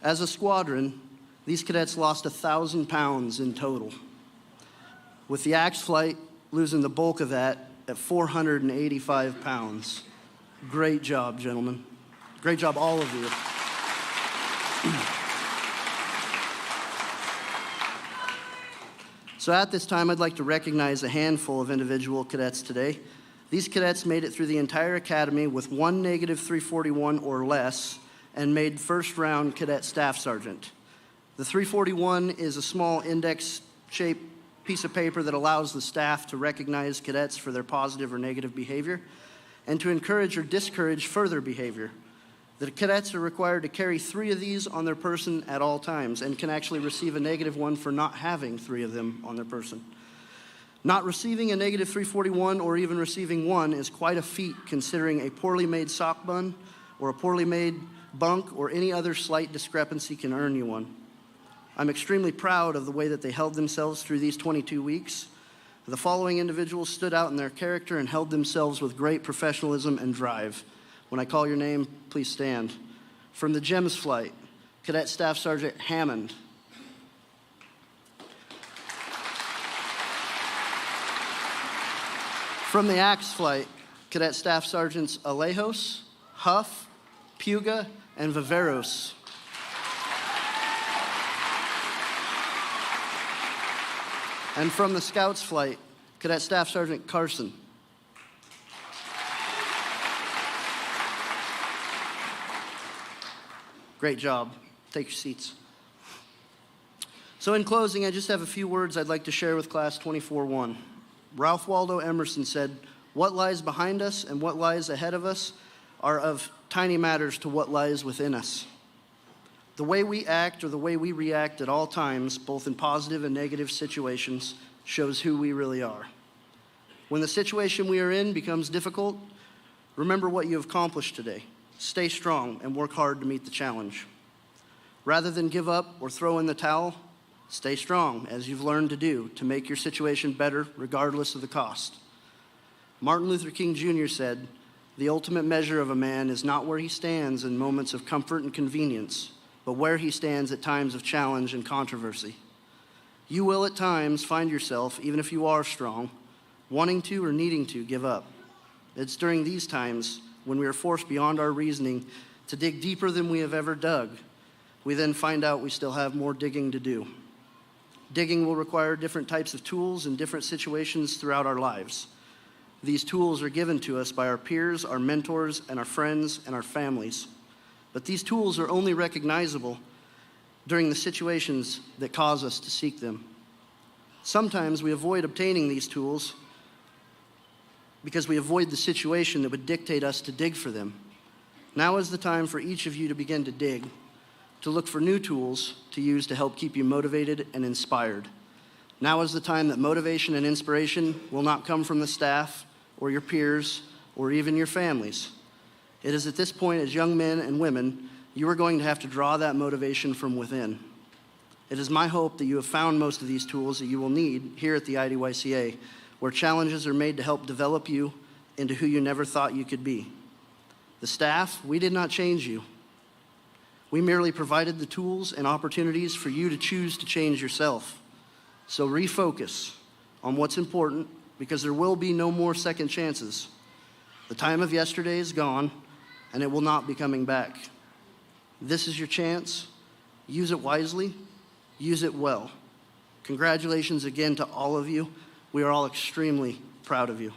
as a squadron, these cadets lost 1,000 pounds in total, with the axe flight losing the bulk of that at 485 pounds. Great job, gentlemen. Great job, all of you. So at this time, I'd like to recognize a handful of individual cadets today. These cadets made it through the entire academy with one negative 341 or less and made first round cadet staff sergeant. The 341 is a small index-shaped piece of paper that allows the staff to recognize cadets for their positive or negative behavior and to encourage or discourage further behavior. The cadets are required to carry 3 of these on their person at all times and can actually receive a -1 for not having 3 of them on their person. Not receiving a negative 341 or even receiving 1 is quite a feat considering a poorly made sock bun or a poorly made bunk or any other slight discrepancy can earn you one. I'm extremely proud of the way that they held themselves through these 22 weeks. The following individuals stood out in their character and held themselves with great professionalism and drive. When I call your name, please stand. From the GEMS flight, Cadet Staff Sergeant Hammond. From the Axe flight, Cadet Staff Sergeants Alejos, Huff, Puga, and Viveros. And from the Scouts flight, Cadet Staff Sergeant Carson. Great job. Take your seats. So in closing, I just have a few words I'd like to share with Class 24-1. Ralph Waldo Emerson said, "What lies behind us and what lies ahead of us are of tiny matters to what lies within us." The way we act or the way we react at all times, both in positive and negative situations, shows who we really are. When the situation we are in becomes difficult, remember what you have accomplished today. Stay strong and work hard to meet the challenge. Rather than give up or throw in the towel, stay strong as you've learned to do to make your situation better regardless of the cost. Martin Luther King Jr. said, "The ultimate measure of a man is not where he stands in moments of comfort and convenience, but where he stands at times of challenge and controversy." You will at times find yourself, even if you are strong, wanting to or needing to give up. It's during these times when we are forced beyond our reasoning to dig deeper than we have ever dug. We then find out we still have more digging to do. Digging will require different types of tools in different situations throughout our lives. These tools are given to us by our peers, our mentors, and our friends and our families. But these tools are only recognizable during the situations that cause us to seek them. Sometimes we avoid obtaining these tools because we avoid the situation that would dictate us to dig for them. Now is the time for each of you to begin to dig, to look for new tools to use to help keep you motivated and inspired. Now is the time that motivation and inspiration will not come from the staff or your peers or even your families. It is at this point, as young men and women, you are going to have to draw that motivation from within. It is my hope that you have found most of these tools that you will need here at the IDYCA, where challenges are made to help develop you into who you never thought you could be. The staff, we did not change you. We merely provided the tools and opportunities for you to choose to change yourself. So refocus on what's important, because there will be no more second chances. The time of yesterday is gone, and it will not be coming back. This is your chance. Use it wisely. Use it well. Congratulations again to all of you. We are all extremely proud of you.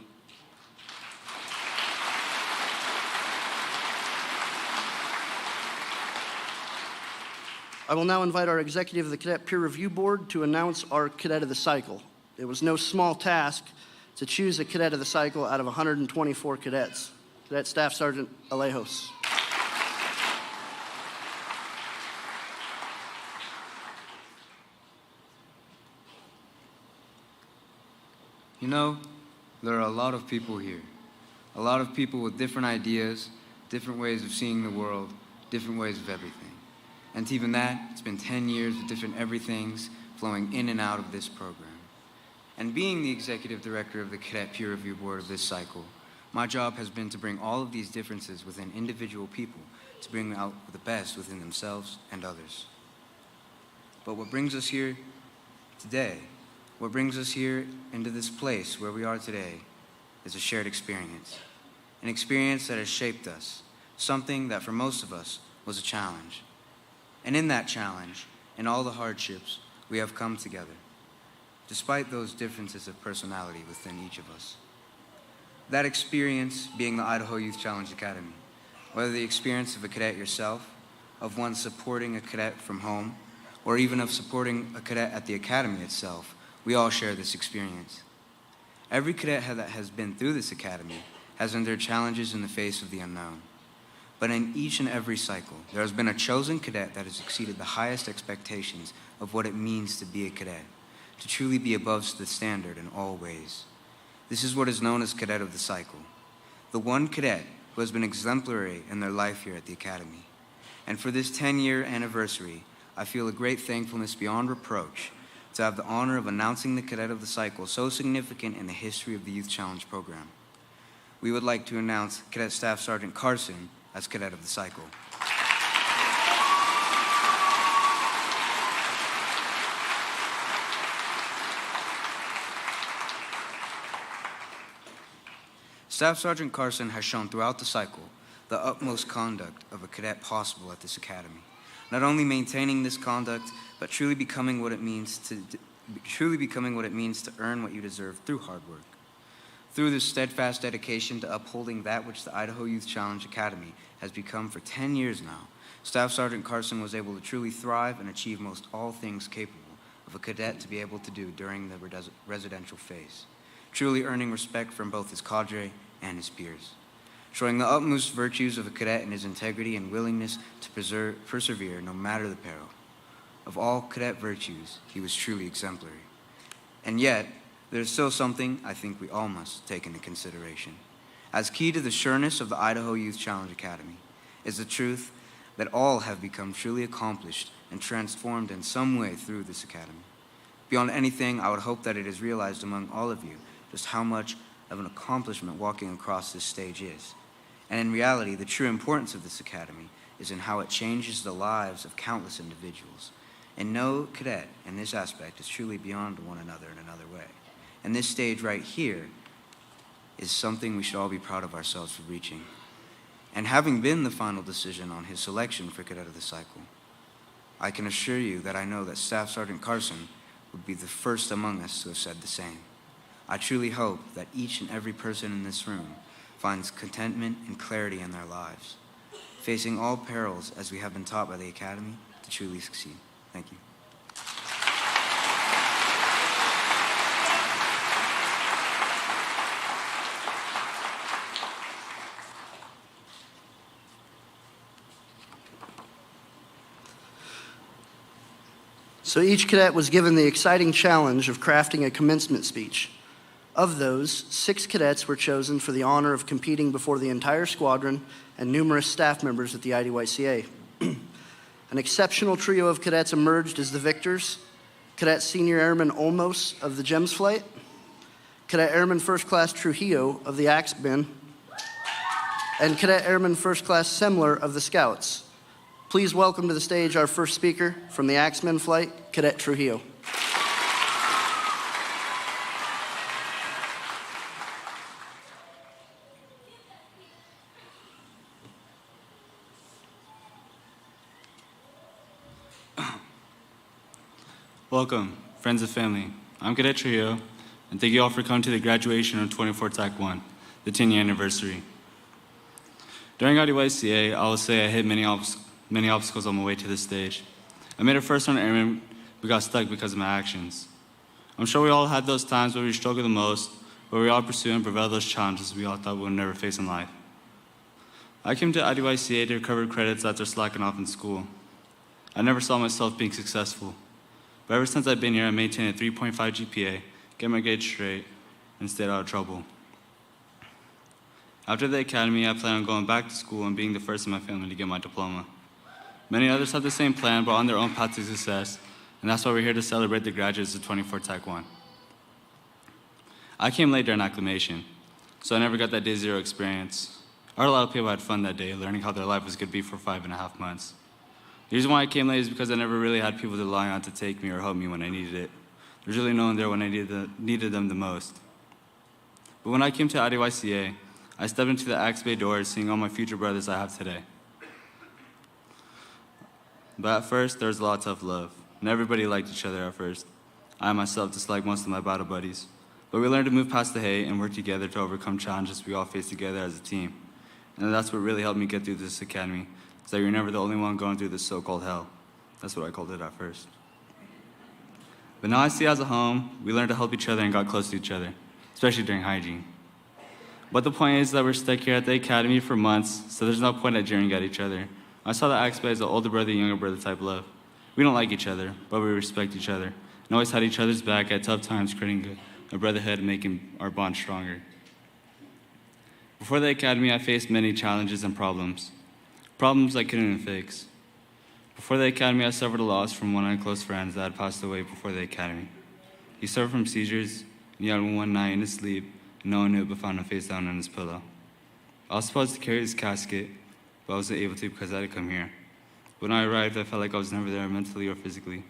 I will now invite our executive of the Cadet Peer Review Board to announce our Cadet of the Cycle. It was no small task to choose a Cadet of the Cycle out of 124 cadets. Cadet Staff Sergeant Alejos. You know, there are a lot of people here. A lot of people with different ideas, different ways of seeing the world, different ways of everything. And to even that, it's been 10 years of different everythings flowing in and out of this program. And being the executive director of the Cadet Peer Review Board of this cycle, my job has been to bring all of these differences within individual people to bring out the best within themselves and others. But what brings us here today, what brings us here into this place where we are today, is a shared experience. An experience that has shaped us, something that for most of us was a challenge. And in that challenge, in all the hardships, we have come together, despite those differences of personality within each of us. That experience being the Idaho Youth Challenge Academy, whether the experience of a cadet yourself, of one supporting a cadet from home, or even of supporting a cadet at the academy itself, we all share this experience. Every cadet that has been through this academy has endured challenges in the face of the unknown. But in each and every cycle, there has been a chosen cadet that has exceeded the highest expectations of what it means to be a cadet, to truly be above the standard in all ways. This is what is known as Cadet of the Cycle, the one cadet who has been exemplary in their life here at the Academy. And for this 10-year anniversary, I feel a great thankfulness beyond reproach to have the honor of announcing the Cadet of the Cycle, so significant in the history of the Youth Challenge program. We would like to announce Cadet Staff Sergeant Carson as Cadet of the Cycle. Staff Sergeant Carson has shown throughout the cycle the utmost conduct of a cadet possible at this academy. Not only maintaining this conduct, but truly becoming what it means to earn what you deserve through hard work. Through this steadfast dedication to upholding that which the Idaho Youth Challenge Academy has become for 10 years now, Staff Sergeant Carson was able to truly thrive and achieve most all things capable of a cadet to be able to do during the residential phase, truly earning respect from both his cadre and his peers, showing the utmost virtues of a cadet in his integrity and willingness to persevere no matter the peril. Of all cadet virtues, he was truly exemplary. And yet, there's still something I think we all must take into consideration. As key to the sureness of the Idaho Youth Challenge Academy is the truth that all have become truly accomplished and transformed in some way through this academy. Beyond anything, I would hope that it is realized among all of you just how much of an accomplishment walking across this stage is. And in reality, the true importance of this academy is in how it changes the lives of countless individuals. And no cadet in this aspect is truly beyond one another in another way. And this stage right here is something we should all be proud of ourselves for reaching. And having been the final decision on his selection for Cadet of the Cycle, I can assure you that I know that Staff Sergeant Carson would be the first among us to have said the same. I truly hope that each and every person in this room finds contentment and clarity in their lives, facing all perils as we have been taught by the Academy to truly succeed. Thank you. So each cadet was given the exciting challenge of crafting a commencement speech. Of those, 6 cadets were chosen for the honor of competing before the entire squadron and numerous staff members at the IDYCA. An exceptional trio of cadets emerged as the victors: Cadet Senior Airman Olmos of the GEMS Flight, Cadet Airman First Class Trujillo of the Axemen, and Cadet Airman First Class Semler of the Scouts. Please welcome to the stage our first speaker from the Axemen Flight, Cadet Trujillo. Welcome, friends and family. I'm Cadet Trujillo, and thank you all for coming to the graduation of 24 TAC 1, the 10-year anniversary. During IDYCA, I will say I hit many obstacles on my way to this stage. I made it first on airman, but got stuck because of my actions. I'm sure we all had those times where we struggle the most, where we all pursue and prevail those challenges we all thought we would never face in life. I came to IDYCA to recover credits after slacking off in school. I never saw myself being successful. But ever since I've been here, I maintained a 3.5 GPA, get my grades straight, and stayed out of trouble. After the academy, I plan on going back to school and being the first in my family to get my diploma. Many others have the same plan, but on their own path to success, and that's why we're here to celebrate the graduates of 24 TAC 1. I came late during acclimation, so I never got that day 0 experience. I heard a lot of people had fun that day, learning how their life was going to be for 5.5 months. The reason why I came late is because I never really had people to rely on to take me or help me when I needed it. There's really no one there when I needed them the most. But when I came to IDYCA, I stepped into the Axe Bay doors, seeing all my future brothers I have today. But at first, there was a lot of tough love, and everybody liked each other at first. I myself disliked most of my battle buddies. But we learned to move past the hate and work together to overcome challenges we all face together as a team. And that's what really helped me get through this academy, is that you're never the only one going through this so-called hell. That's what I called it at first. But now I see as a home, we learned to help each other and got close to each other, especially during hygiene. But the point is that we're stuck here at the academy for months, so there's no point at jeering at each other. I saw the Axe Bay as an older brother, younger brother type love. We don't like each other, but we respect each other, and always had each other's back at tough times, creating a brotherhood and making our bond stronger. Before the academy, I faced many challenges and problems I couldn't even fix. Before the academy, I suffered a loss from one of my close friends that had passed away before the academy. He suffered from seizures, and he had one night in his sleep, and no one knew it but found him face down on his pillow. I was supposed to carry his casket, but I wasn't able to because I had to come here. When I arrived, I felt like I was never there mentally or physically.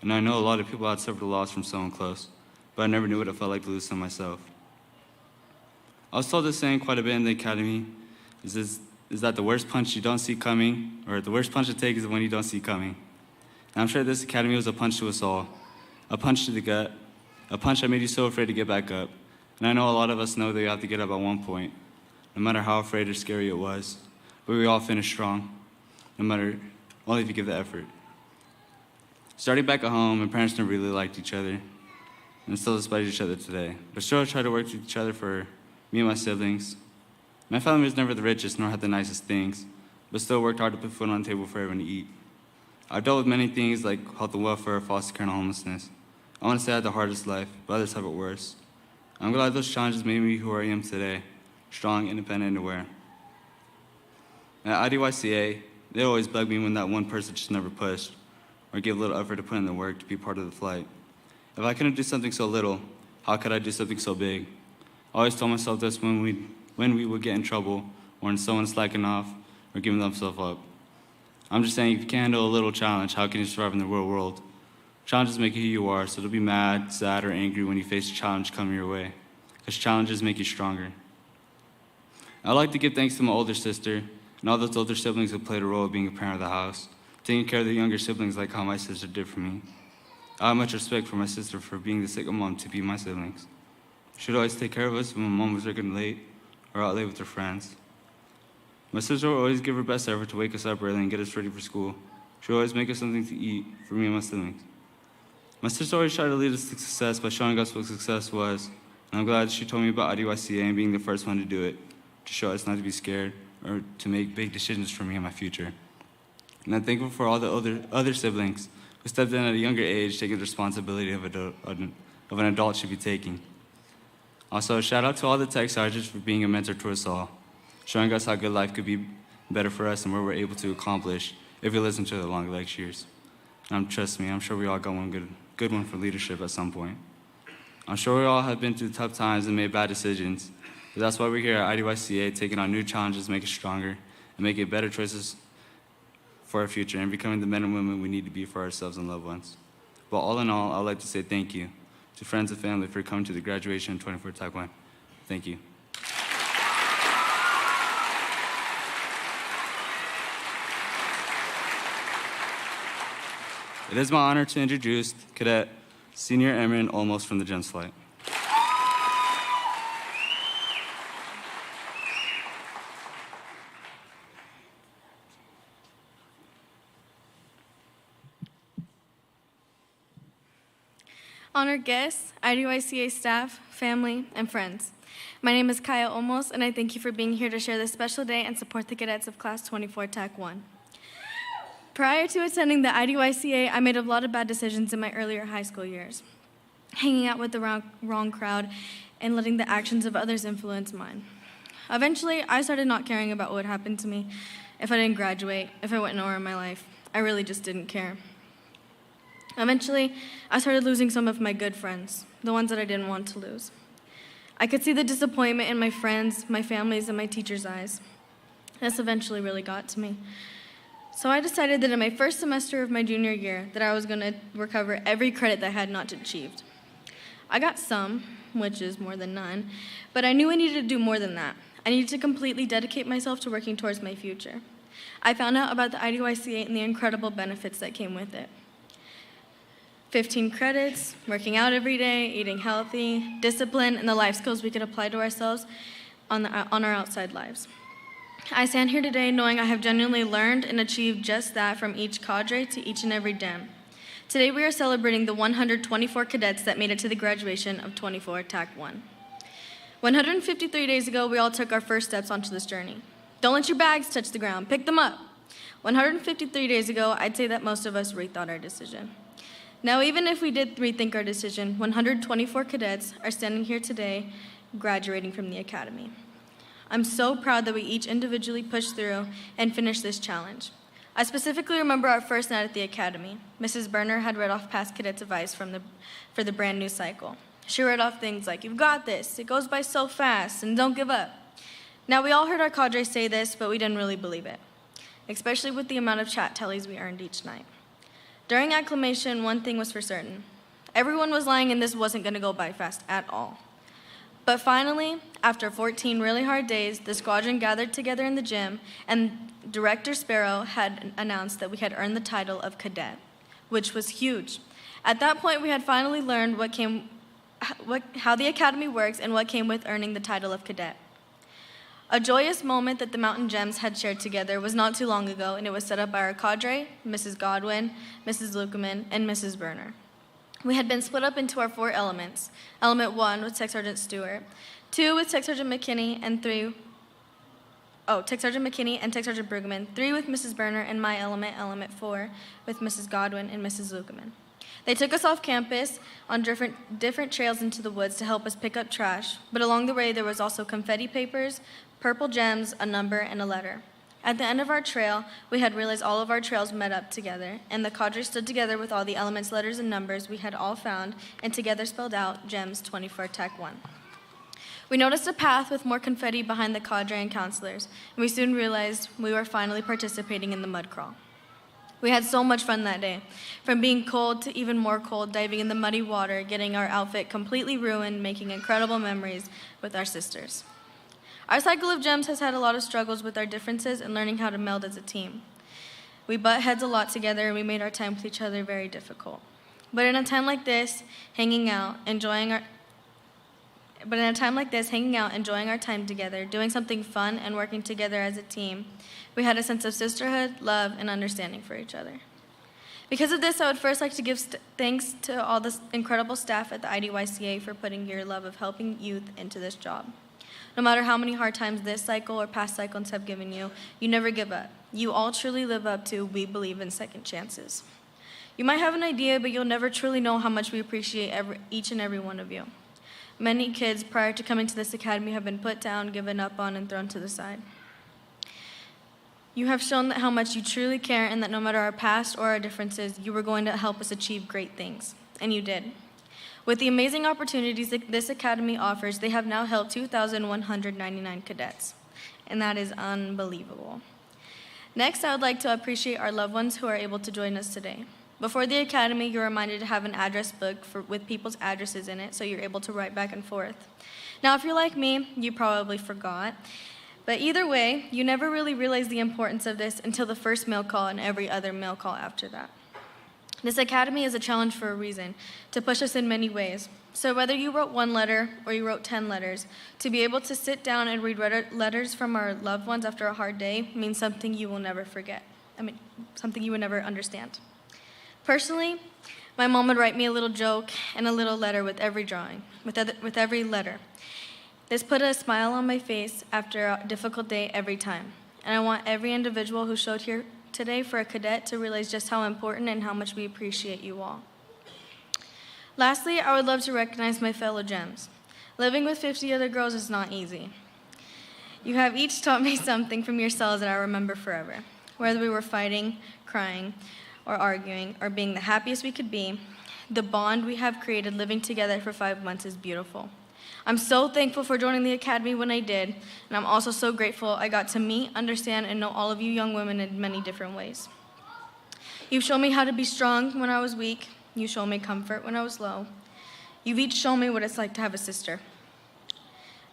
And I know a lot of people had suffered a loss from someone close, but I never knew what it felt like to lose someone myself. I was told this saying quite a bit in the academy, is that the worst punch you don't see coming, or the worst punch to take is the one you don't see coming. And I'm sure this academy was a punch to us all, a punch to the gut, a punch that made you so afraid to get back up. And I know a lot of us know that you have to get up at one point, no matter how afraid or scary it was. But we all finish strong, only if you give the effort. Starting back at home, my parents never really liked each other, and still despise each other today. But still try to work with each other for me and my siblings. My family was never the richest nor had the nicest things, but still worked hard to put food on the table for everyone to eat. I've dealt with many things like health and welfare, foster care, and homelessness. I want to say I had the hardest life, but others have it worse. I'm glad those challenges made me who I am today, strong, independent, and aware. At IDYCA, they always bug me when that one person just never pushed or gave little effort to put in the work to be part of the flight. If I couldn't do something so little, how could I do something so big? I always told myself this when we would get in trouble or when someone's slacking off or giving themselves up. I'm just saying, if you can't handle a little challenge, how can you survive in the real world? Challenges make you who you are, so don't be mad, sad, or angry when you face a challenge coming your way, because challenges make you stronger. I'd like to give thanks to my older sister and all those older siblings who played a role of being a parent of the house, taking care of the younger siblings like how my sister did for me. I have much respect for my sister for being the second mom to be my siblings. She'd always take care of us when my mom was working late or out late with her friends. My sister would always give her best effort to wake us up early and get us ready for school. She would always make us something to eat for me and my siblings. My sister always tried to lead us to success by showing us what success was, and I'm glad she told me about IDYCA and being the first one to do it, to show us not to be scared or to make big decisions for me and my future. And I'm thankful for all the other siblings who stepped in at a younger age, taking the responsibility of an adult should be taking. Also, a shout out to all the tech sergeants for being a mentor to us all, showing us how good life could be better for us and what we're able to accomplish if we listen to the long lectures. And trust me, I'm sure we all got one good one for leadership at some point. I'm sure we all have been through tough times and made bad decisions, but that's why we're here at IDYCA, taking on new challenges, make us stronger, and making better choices for our future and becoming the men and women we need to be for ourselves and loved ones. But all in all, I'd like to say thank you to friends and family for coming to the graduation in 24 Tech 1. Thank you. It is my honor to introduce Cadet Senior Airman Olmos from the GEMS flight. Honored guests, IDYCA staff, family, and friends. My name is Kaya Olmos, and I thank you for being here to share this special day and support the cadets of Class 24 TAC 1. Prior to attending the IDYCA, I made a lot of bad decisions in my earlier high school years, hanging out with the wrong crowd and letting the actions of others influence mine. Eventually, I started not caring about what would happen to me if I didn't graduate, if I went nowhere in my life. I really just didn't care. Eventually, I started losing some of my good friends, the ones that I didn't want to lose. I could see the disappointment in my friends, my families, and my teachers' eyes. This eventually really got to me. So I decided that in my first semester of my junior year that I was going to recover every credit that I had not achieved. I got some, which is more than none, but I knew I needed to do more than that. I needed to completely dedicate myself to working towards my future. I found out about the IDYCA and the incredible benefits that came with it. 15 credits, working out every day, eating healthy, discipline, and the life skills we could apply to ourselves on our outside lives. I stand here today knowing I have genuinely learned and achieved just that from each cadre to each and every DEM. Today we are celebrating the 124 cadets that made it to the graduation of 24 TAC 1. 153 days ago, we all took our first steps onto this journey. Don't let your bags touch the ground, pick them up. 153 days ago, I'd say that most of us rethought our decision. Now, even if we did rethink our decision, 124 cadets are standing here today graduating from the academy. I'm so proud that we each individually pushed through and finished this challenge. I specifically remember our first night at the academy. Mrs. Berner had read off past cadets' advice for the brand new cycle. She read off things like, "You've got this, it goes by so fast, and don't give up." Now, we all heard our cadre say this, but we didn't really believe it, especially with the amount of chat tallies we earned each night. During acclimation, one thing was for certain. Everyone was lying and this wasn't going to go by fast at all. But finally, after 14 really hard days, the squadron gathered together in the gym, and Director Sparrow had announced that we had earned the title of cadet, which was huge. At that point, we had finally learned how the academy works and what came with earning the title of cadet. A joyous moment that the Mountain Gems had shared together was not too long ago, and it was set up by our cadre, Mrs. Godwin, Mrs. Lukeman, and Mrs. Berner. We had been split up into our 4 elements. Element 1 with Tech Sergeant Stewart, 2 with Tech Sergeant McKinney, and Tech Sergeant McKinney and Tech Sergeant Bruggeman, 3 with Mrs. Berner, and my element, Element 4, with Mrs. Godwin and Mrs. Lukeman. They took us off campus on different trails into the woods to help us pick up trash, but along the way there was also confetti papers, purple gems, a number, and a letter. At the end of our trail, we had realized all of our trails met up together, and the cadre stood together with all the elements, letters, and numbers we had all found, and together spelled out GEMS 24 TAC 1. We noticed a path with more confetti behind the cadre and counselors, and we soon realized we were finally participating in the mud crawl. We had so much fun that day, from being cold to even more cold, diving in the muddy water, getting our outfit completely ruined, making incredible memories with our sisters. Our cycle of GEMS has had a lot of struggles with our differences and learning how to meld as a team. We butt heads a lot together, and we made our time with each other very difficult. But in a time like this, hanging out, enjoying our time together, doing something fun, and working together as a team, we had a sense of sisterhood, love, and understanding for each other. Because of this, I would first like to give thanks to all the incredible staff at the IDYCA for putting your love of helping youth into this job. No matter how many hard times this cycle or past cycles have given you, you never give up. You all truly live up to "We believe in second chances." You might have an idea, but you'll never truly know how much we appreciate each and every one of you. Many kids prior to coming to this academy have been put down, given up on, and thrown to the side. You have shown how much you truly care, and that no matter our past or our differences, you were going to help us achieve great things, and you did. With the amazing opportunities that this academy offers, they have now held 2,199 cadets, and that is unbelievable. Next, I would like to appreciate our loved ones who are able to join us today. Before the academy, you're reminded to have an address book with people's addresses in it, so you're able to write back and forth. Now, if you're like me, you probably forgot. But either way, you never really realized the importance of this until the first mail call and every other mail call after that. This academy is a challenge for a reason, to push us in many ways. So whether you wrote one letter or you wrote 10 letters, to be able to sit down and read letters from our loved ones after a hard day means something you will never forget. Something you will never understand. Personally, my mom would write me a little joke and a little letter with every drawing, with every letter. This put a smile on my face after a difficult day every time. And I want every individual who showed here today for a cadet to realize just how important and how much we appreciate you all. Lastly, I would love to recognize my fellow GEMS. Living with 50 other girls is not easy. You have each taught me something from yourselves that I remember forever. Whether we were fighting, crying, or arguing, or being the happiest we could be, the bond we have created living together for 5 months is beautiful. I'm so thankful for joining the academy when I did, and I'm also so grateful I got to meet, understand, and know all of you young women in many different ways. You've shown me how to be strong when I was weak. You showed me comfort when I was low. You've each shown me what it's like to have a sister.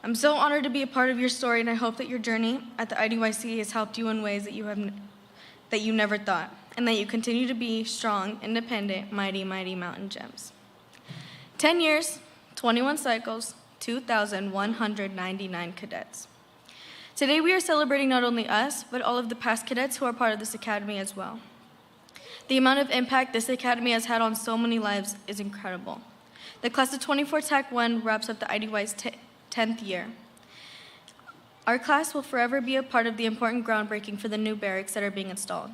I'm so honored to be a part of your story, and I hope that your journey at the IDYC has helped you in ways that you never thought, and that you continue to be strong, independent, mighty, mighty mountain gems. 10 years, 21 cycles, 2,199 cadets. Today we are celebrating not only us, but all of the past cadets who are part of this academy as well. The amount of impact this academy has had on so many lives is incredible. The class of 24 TAC 1 wraps up the IDY's 10th year. Our class will forever be a part of the important groundbreaking for the new barracks that are being installed.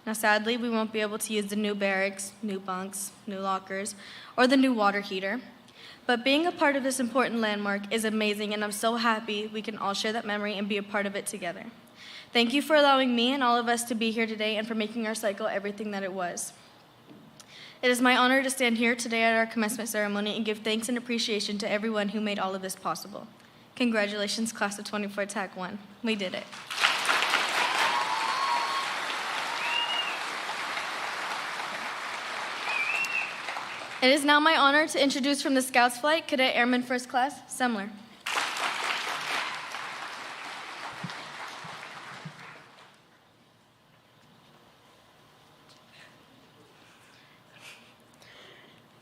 Now sadly, we won't be able to use the new barracks, new bunks, new lockers, or the new water heater. But being a part of this important landmark is amazing, and I'm so happy we can all share that memory and be a part of it together. Thank you for allowing me and all of us to be here today and for making our cycle everything that it was. It is my honor to stand here today at our commencement ceremony and give thanks and appreciation to everyone who made all of this possible. Congratulations, class of 24 TAC 1. We did it. It is now my honor to introduce from the Scouts Flight, Cadet Airman First Class, Semler.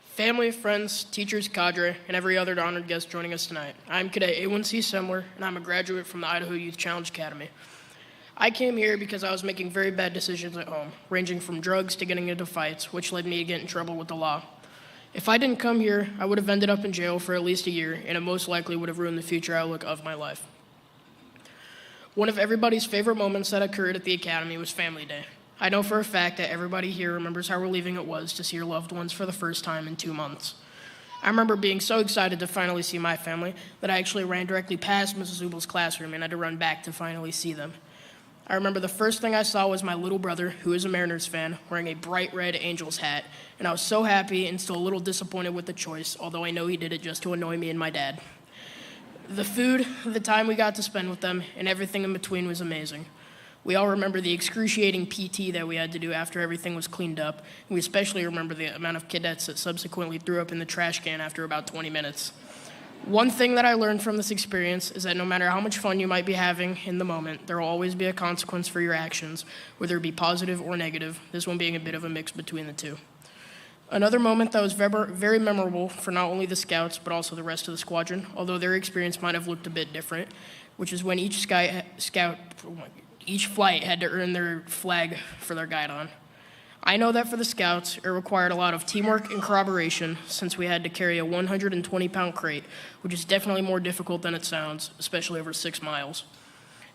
Family, friends, teachers, cadre, and every other honored guest joining us tonight. I'm Cadet A1C Semler, and I'm a graduate from the Idaho Youth Challenge Academy. I came here because I was making very bad decisions at home, ranging from drugs to getting into fights, which led me to get in trouble with the law. If I didn't come here, I would have ended up in jail for at least a year, and it most likely would have ruined the future outlook of my life. One of everybody's favorite moments that occurred at the academy was Family Day. I know for a fact that everybody here remembers how relieving it was to see your loved ones for the first time in 2 months. I remember being so excited to finally see my family that I actually ran directly past Mrs. Ubel's classroom and had to run back to finally see them. I remember the first thing I saw was my little brother, who is a Mariners fan, wearing a bright red Angels hat, and I was so happy and still a little disappointed with the choice, although I know he did it just to annoy me and my dad. The food, the time we got to spend with them, and everything in between was amazing. We all remember the excruciating PT that we had to do after everything was cleaned up, and we especially remember the amount of cadets that subsequently threw up in the trash can after about 20 minutes. One thing that I learned from this experience is that no matter how much fun you might be having in the moment, there will always be a consequence for your actions, whether it be positive or negative, this one being a bit of a mix between the two. Another moment that was very memorable for not only the scouts, but also the rest of the squadron, although their experience might have looked a bit different, which is when each flight had to earn their flag for their guidon. I know that for the scouts, it required a lot of teamwork and corroboration since we had to carry a 120-pound crate, which is definitely more difficult than it sounds, especially over 6 miles.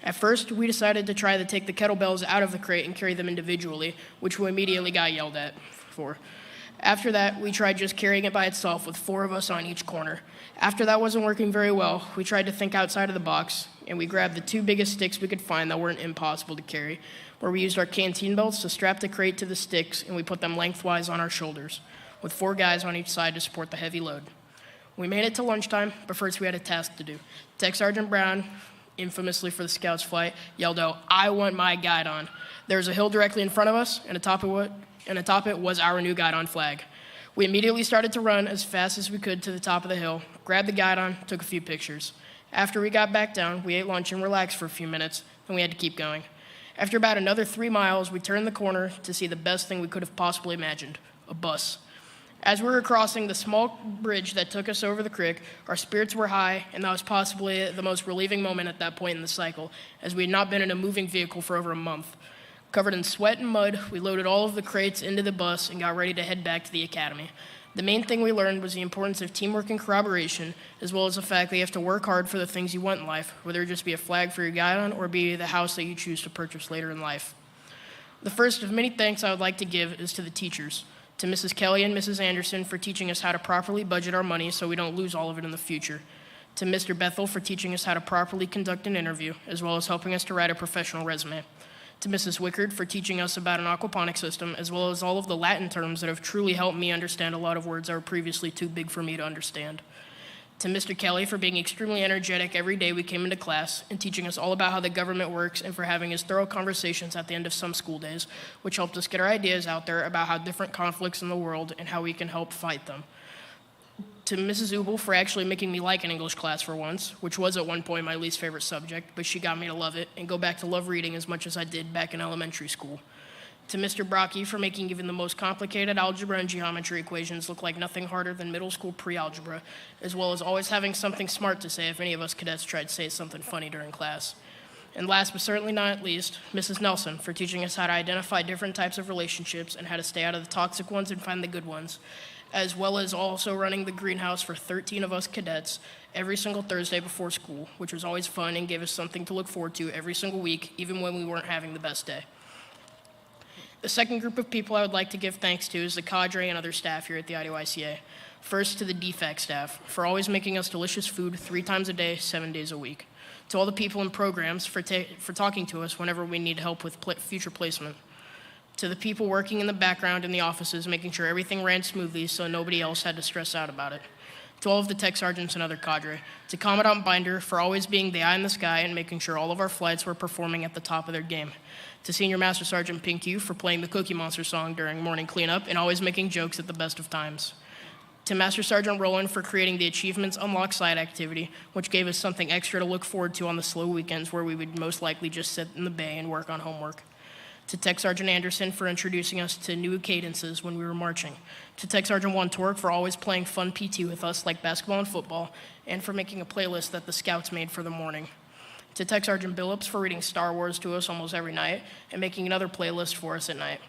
At first, we decided to try to take the kettlebells out of the crate and carry them individually, which we immediately got yelled at for. After that, we tried just carrying it by itself with 4 of us on each corner. After that wasn't working very well, we tried to think outside of the box, and we grabbed the 2 biggest sticks we could find that weren't impossible to carry, where we used our canteen belts to strap the crate to the sticks, and we put them lengthwise on our shoulders, with 4 guys on each side to support the heavy load. We made it to lunchtime, but first we had a task to do. Tech Sergeant Brown, infamously for the Scouts flight, yelled out, "I want my guidon." There was a hill directly in front of us, and atop it was our new guidon flag. We immediately started to run as fast as we could to the top of the hill, grabbed the guidon, took a few pictures. After we got back down, we ate lunch and relaxed for a few minutes, then we had to keep going. After about another 3 miles, we turned the corner to see the best thing we could have possibly imagined, a bus. As we were crossing the small bridge that took us over the creek, our spirits were high, and that was possibly the most relieving moment at that point in the cycle, as we had not been in a moving vehicle for over a month. Covered in sweat and mud, we loaded all of the crates into the bus and got ready to head back to the academy. The main thing we learned was the importance of teamwork and corroboration, as well as the fact that you have to work hard for the things you want in life, whether it just be a flag for your guidon or be the house that you choose to purchase later in life. The first of many thanks I would like to give is to the teachers, to Mrs. Kelly and Mrs. Anderson for teaching us how to properly budget our money so we don't lose all of it in the future, to Mr. Bethel for teaching us how to properly conduct an interview, as well as helping us to write a professional resume, to Mrs. Wickard for teaching us about an aquaponic system, as well as all of the Latin terms that have truly helped me understand a lot of words that were previously too big for me to understand. To Mr. Kelly for being extremely energetic every day we came into class and teaching us all about how the government works, and for having his thorough conversations at the end of some school days, which helped us get our ideas out there about how different conflicts in the world and how we can help fight them. To Mrs. Ubel for actually making me like an English class for once, which was at one point my least favorite subject, but she got me to love it and go back to love reading as much as I did back in elementary school. To Mr. Brocky for making even the most complicated algebra and geometry equations look like nothing harder than middle school pre-algebra, as well as always having something smart to say if any of us cadets tried to say something funny during class. And last but certainly not least, Mrs. Nelson for teaching us how to identify different types of relationships and how to stay out of the toxic ones and find the good ones, as well as also running the greenhouse for 13 of us cadets every single Thursday before school, which was always fun and gave us something to look forward to every single week, even when we weren't having the best day. The second group of people I would like to give thanks to is the cadre and other staff here at the IDYCA. First, to the DFAC staff for always making us delicious food 3 times a day, 7 days a week. To all the people in programs for talking to us whenever we need help with future placement. To the people working in the background in the offices, making sure everything ran smoothly so nobody else had to stress out about it. To all of the tech sergeants and other cadre. To Commandant Binder for always being the eye in the sky and making sure all of our flights were performing at the top of their game. To Senior Master Sergeant Pink Yu for playing the Cookie Monster song during morning cleanup and always making jokes at the best of times. To Master Sergeant Rowland for creating the Achievements Unlock side activity, which gave us something extra to look forward to on the slow weekends where we would most likely just sit in the bay and work on homework. To Tech Sergeant Anderson for introducing us to new cadences when we were marching. To Tech Sergeant Wantork for always playing fun PT with us like basketball and football, and for making a playlist that the Scouts made for the morning. To Tech Sergeant Billups for reading Star Wars to us almost every night and making another playlist for us at night.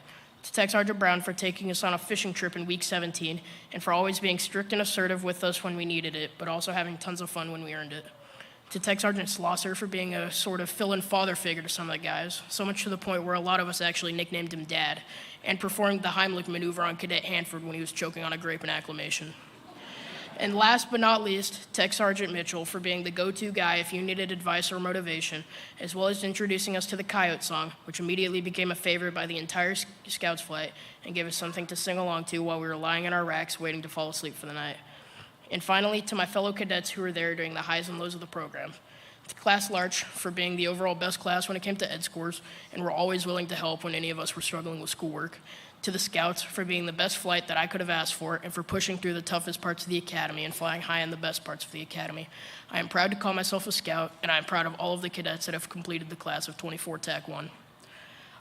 To Tech Sergeant Brown for taking us on a fishing trip in week 17 and for always being strict and assertive with us when we needed it, but also having tons of fun when we earned it. to Tech Sergeant Slosser for being a sort of fill-in father figure to some of the guys, so much to the point where a lot of us actually nicknamed him Dad, and performed the Heimlich maneuver on Cadet Hanford when he was choking on a grape in acclimation. And last but not least, Tech Sergeant Mitchell for being the go-to guy if you needed advice or motivation, as well as introducing us to the Coyote song, which immediately became a favorite by the entire Scouts flight and gave us something to sing along to while we were lying in our racks waiting to fall asleep for the night. And finally, to my fellow cadets who were there during the highs and lows of the program. To Class Larch for being the overall best class when it came to ed scores and were always willing to help when any of us were struggling with schoolwork. To the Scouts for being the best flight that I could have asked for and for pushing through the toughest parts of the academy and flying high in the best parts of the academy. I am proud to call myself a Scout, and I am proud of all of the cadets that have completed the class of 24 TAC 1.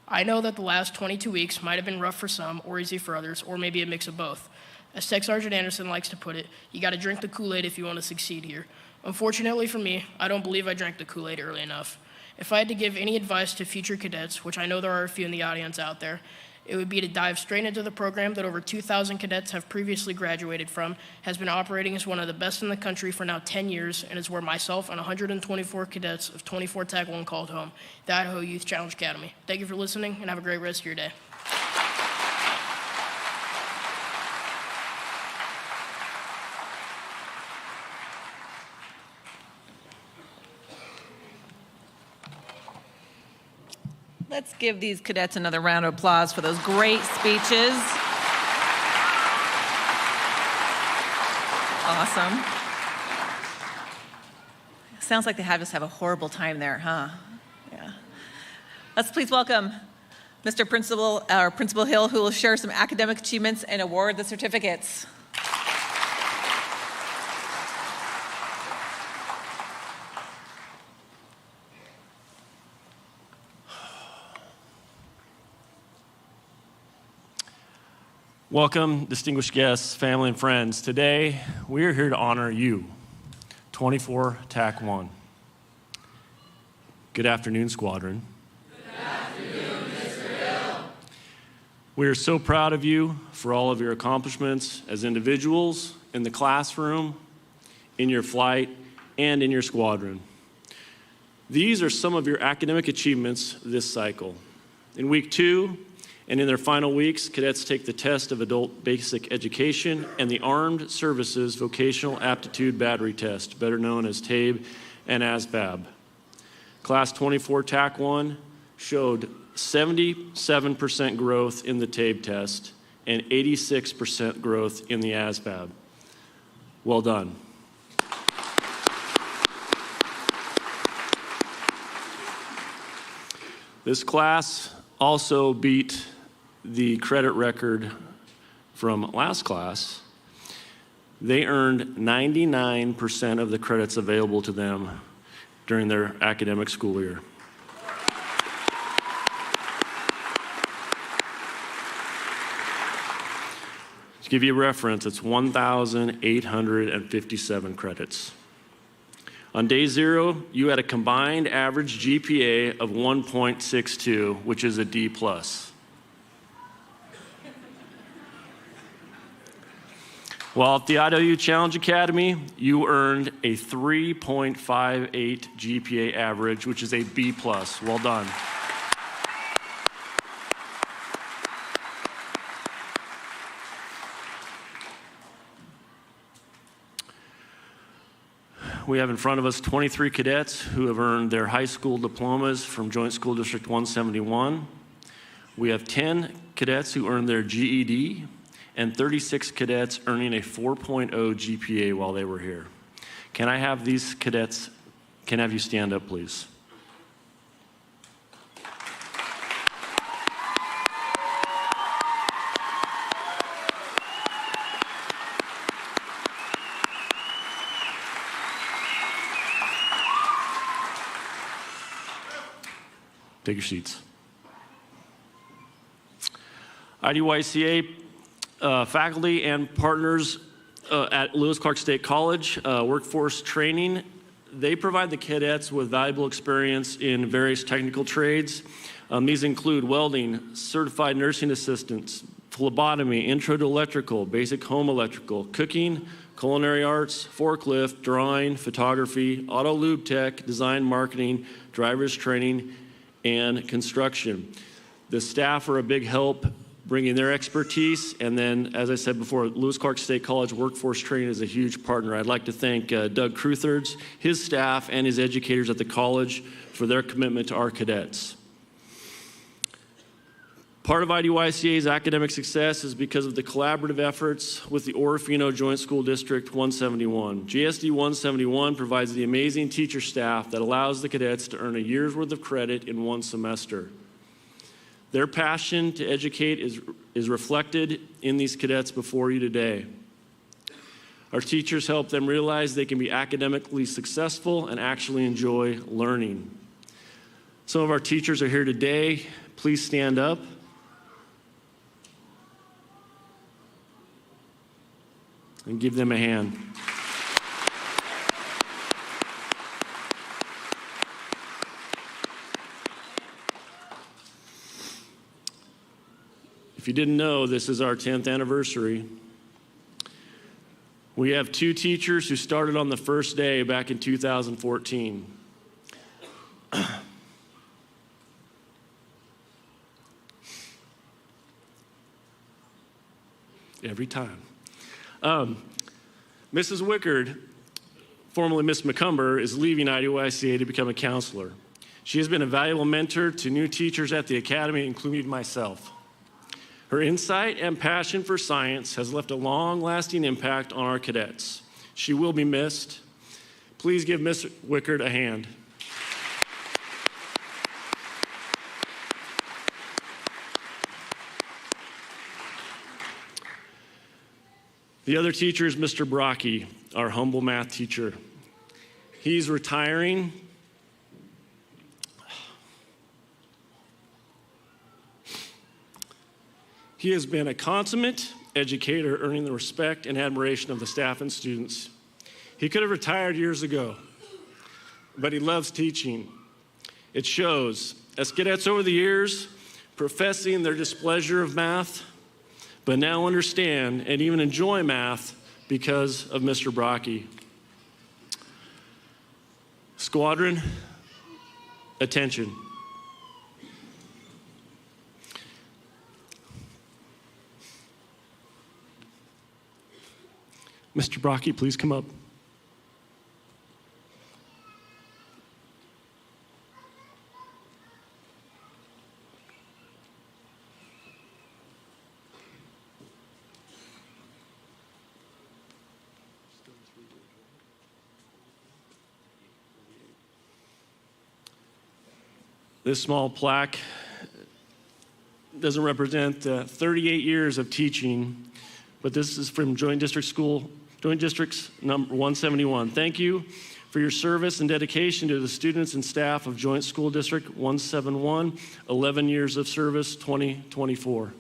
I know that the last 22 weeks might have been rough for some or easy for others, or maybe a mix of both. As Tech Sergeant Anderson likes to put it, you gotta drink the Kool-Aid if you want to succeed here. Unfortunately for me, I don't believe I drank the Kool-Aid early enough. If I had to give any advice to future cadets, which I know there are a few in the audience out there, it would be to dive straight into the program that over 2,000 cadets have previously graduated from, has been operating as one of the best in the country for now 10 years, and is where myself and 124 cadets of 24 TAC 1 called home, the Idaho Youth Challenge Academy. Thank you for listening, and have a great rest of your day. Let's give these cadets another round of applause for those great speeches. Awesome. Sounds like they just have a horrible time there, huh? Yeah. Let's please welcome Mr. Principal Hill, who will share some academic achievements and award the certificates. Welcome, distinguished guests, family, and friends. Today, we are here to honor you, 24 TAC 1. Good afternoon, Squadron. Good afternoon, Mr. Hill. We are so proud of you for all of your accomplishments as individuals, in the classroom, in your flight, and in your squadron. These are some of your academic achievements this cycle. In week 2, and in their final weeks, cadets take the test of adult basic education and the Armed Services Vocational Aptitude Battery Test, better known as TABE and ASVAB. Class 24 TAC 1 showed 77% growth in the TABE test and 86% growth in the ASVAB. Well done. This class also beat the credit record from last class. They earned 99% of the credits available to them during their academic school year. To give you a reference, it's 1,857 credits. On day 0, you had a combined average GPA of 1.62, which is a D+. While at the Idaho Youth Challenge Academy, you earned a 3.58 GPA average, which is a B+. Well done. We have in front of us 23 cadets who have earned their high school diplomas from Joint School District 171. We have 10 cadets who earned their GED, and 36 cadets earning a 4.0 GPA while they were here. Can I have these cadets, can I have you stand up, please? Take your seats. IDYCA faculty and partners at Lewis Clark State College, workforce training. They provide the cadets with valuable experience in various technical trades. These include welding, certified nursing assistants, phlebotomy, intro to electrical, basic home electrical, cooking, culinary arts, forklift, drawing, photography, auto lube tech, design, marketing, driver's training, and construction. The staff are a big help bringing their expertise, and then, as I said before, Lewis Clark State College Workforce Training is a huge partner. I'd like to thank Doug Cruthards, his staff, and his educators at the college for their commitment to our cadets. Part of IDYCA's academic success is because of the collaborative efforts with the Orofino Joint School District 171. GSD 171 provides the amazing teacher staff that allows the cadets to earn a year's worth of credit in one semester. Their passion to educate is reflected in these cadets before you today. Our teachers help them realize they can be academically successful and actually enjoy learning. Some of our teachers are here today. Please stand up. And give them a hand. If you didn't know, this is our 10th anniversary. We have 2 teachers who started on the first day back in 2014. Every time. Mrs. Wickard, formerly Miss McCumber, is leaving IDYCA to become a counselor. She has been a valuable mentor to new teachers at the academy, including myself. Her insight and passion for science has left a long-lasting impact on our cadets. She will be missed. Please give Miss Wickard a hand. The other teacher is Mr. Brocky, our humble math teacher. He's retiring. He has been a consummate educator, earning the respect and admiration of the staff and students. He could have retired years ago, but he loves teaching. It shows. As cadets over the years, professing their displeasure of math, but now understand and even enjoy math because of Mr. Brocky. Squadron, attention. Mr. Brocky, please come up. This small plaque doesn't represent 38 years of teaching, but this is from Joint Districts number 171. Thank you for your service and dedication to the students and staff of Joint School District 171, 11 years of service, 2024.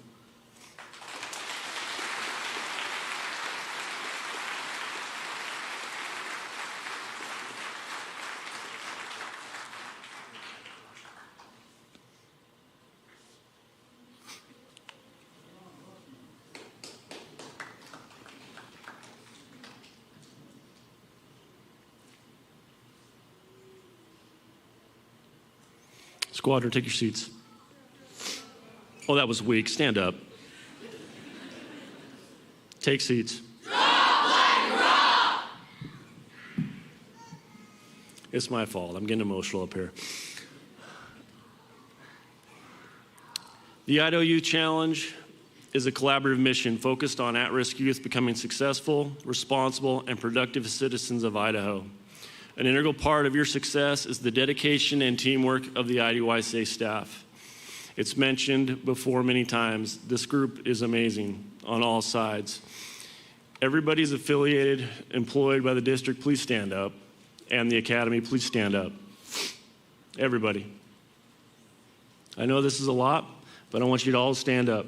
Squadron, take your seats. Oh, that was weak. Stand up. Take seats. It's my fault. I'm getting emotional up here. The Idaho Youth Challenge is a collaborative mission focused on at-risk youth becoming successful, responsible, and productive citizens of Idaho. An integral part of your success is the dedication and teamwork of the IDYCA staff. It's mentioned before many times, this group is amazing on all sides. Everybody's affiliated, employed by the district, please stand up. And the academy, please stand up. Everybody. I know this is a lot, but I want you to all stand up.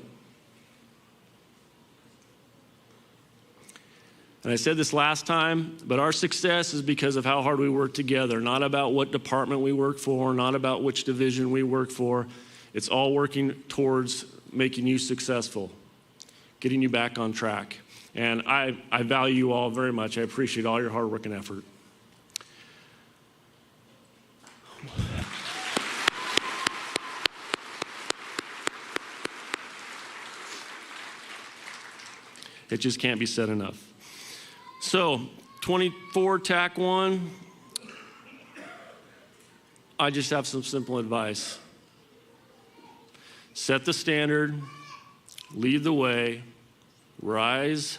And I said this last time, but our success is because of how hard we work together, not about what department we work for, not about which division we work for. It's all working towards making you successful, getting you back on track. And I value you all very much. I appreciate all your hard work and effort. It just can't be said enough. So, 24 TAC 1, I just have some simple advice. Set the standard, lead the way, rise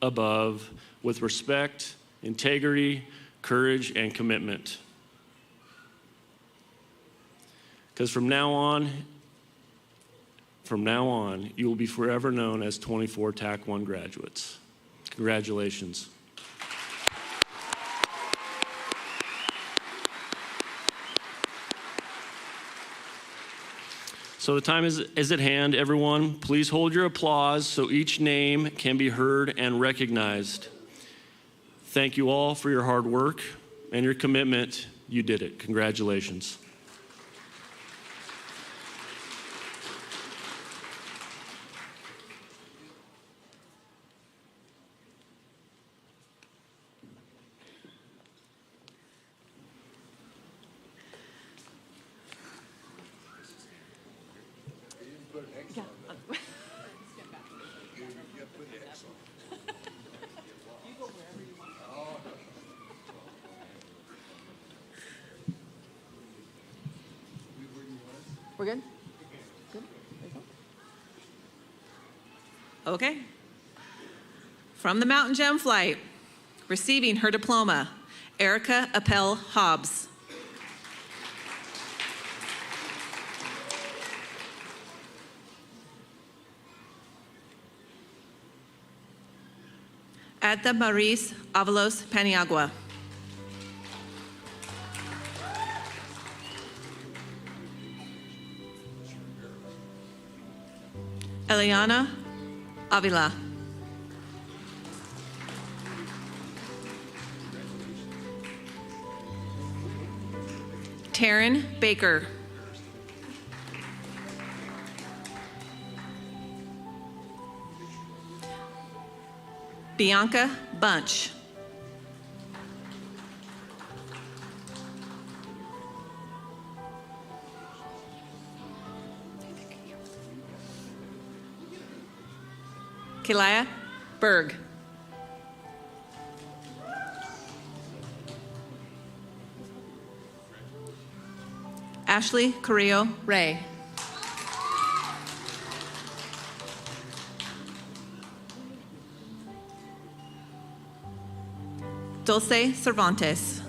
above with respect, integrity, courage, and commitment. Because from now on, you will be forever known as 24 TAC 1 graduates. Congratulations. So the time is at hand, everyone. Please hold your applause so each name can be heard and recognized. Thank you all for your hard work and your commitment. You did it. Congratulations. We're good? Good? Okay. From the Mountain Gem Flight, receiving her diploma, Erica Appel Hobbs. Adda Maris Avalos Paniagua. Eliana Avila. Taryn Baker. Bianca Bunch. Kelaya Berg. Ashley Carrillo Ray. Dulce Cervantes.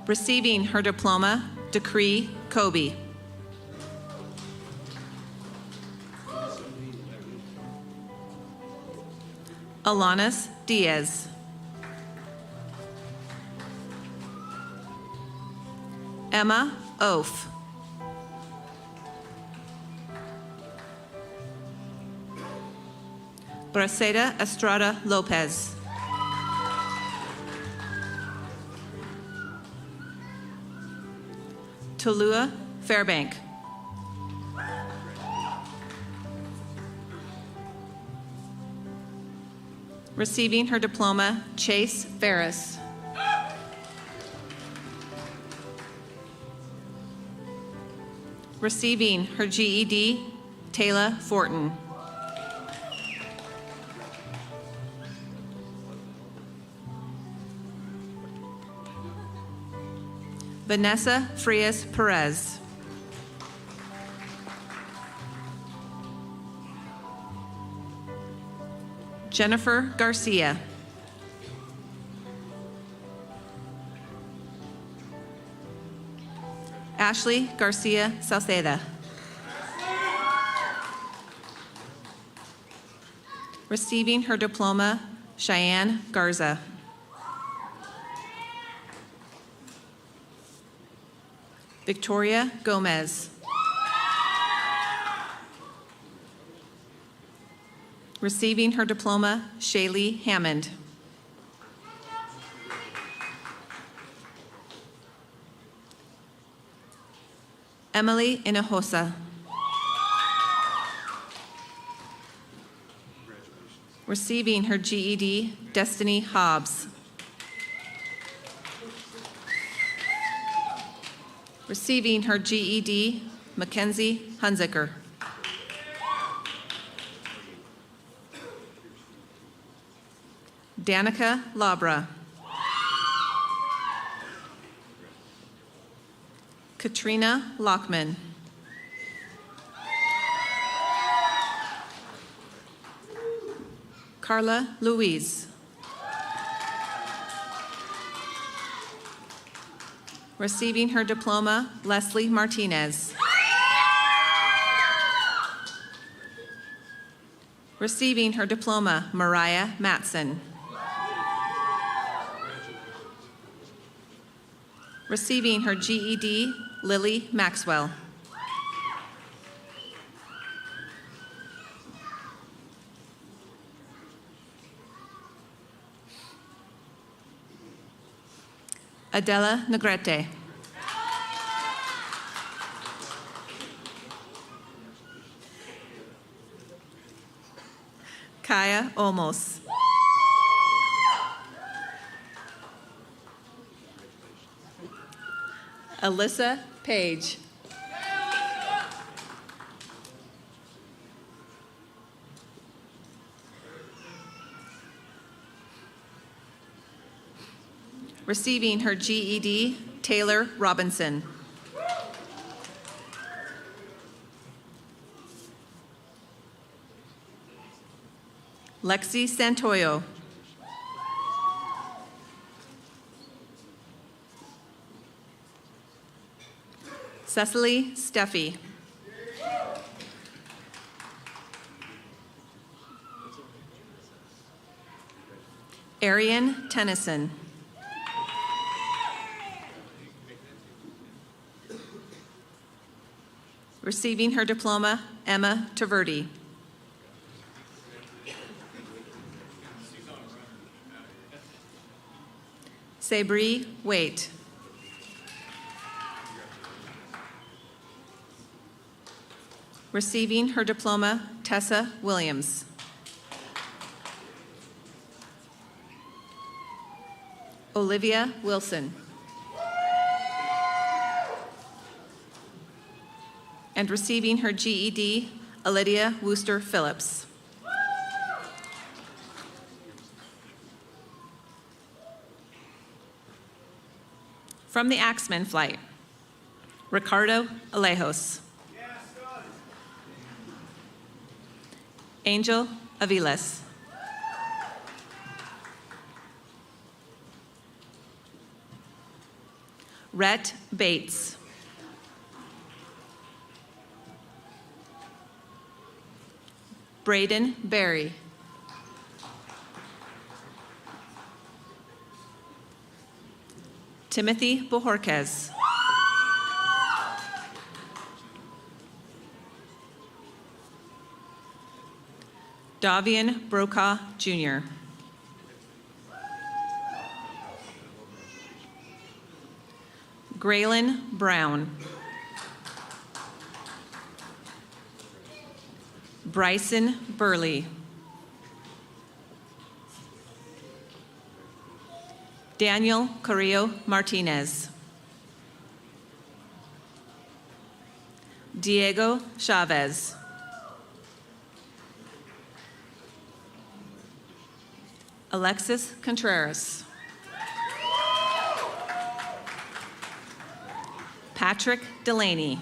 Receiving her diploma, Decree Kobe. Alanis Diaz. Emma Oaf. Braceda Estrada Lopez. Tolua Fairbank. Receiving her diploma, Chase Ferris. Receiving her GED, Taylor Fortin. Vanessa Frias Perez. Jennifer Garcia. Ashley Garcia Salceda. Receiving her diploma, Cheyenne Garza. Victoria Gomez. Receiving her diploma, Shaylee Hammond. Emily Hinojosa. Receiving her GED, Destiny Hobbs. Receiving her GED, Mackenzie Hunziker. Danica Labra. Katrina Lockman. Carla Louise. Receiving her diploma, Leslie Martinez. Receiving her diploma, Mariah Matson. Receiving her GED, Lily Maxwell. Adela Negrete. Kaya Olmos. Alyssa Page. Receiving her GED, Taylor Robinson. Lexi Santoyo. Cecily Steffi. Arian Tennyson. Receiving her diploma, Emma Taverdi. Sabri Waite. Receiving her diploma, Tessa Williams. Olivia Wilson. And receiving her GED, Lydia Wooster Phillips. From the Axeman flight, Ricardo Alejos. Angel Aviles. Rhett Bates. Braden Berry. Timothy Bojorquez. Davian Brokaw, Jr. Graylin Brown. Bryson Burley. Daniel Carrillo Martinez. Diego Chavez. Alexis Contreras. Patrick Delaney.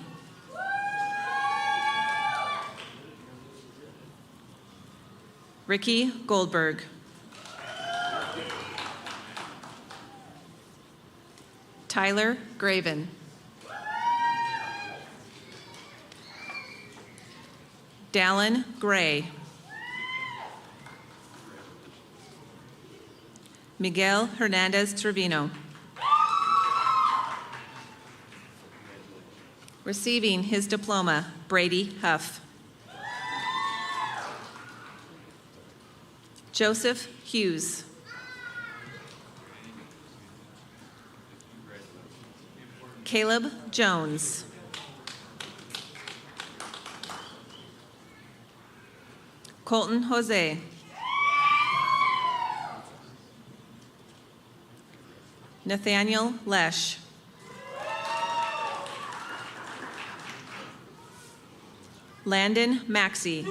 Ricky Goldberg. Tyler Graven. Dallin Gray. Miguel Hernandez Trevino. Receiving his diploma, Brady Huff. Joseph Hughes. Caleb Jones. Colton Jose. Nathaniel Lesh. Landon Maxey.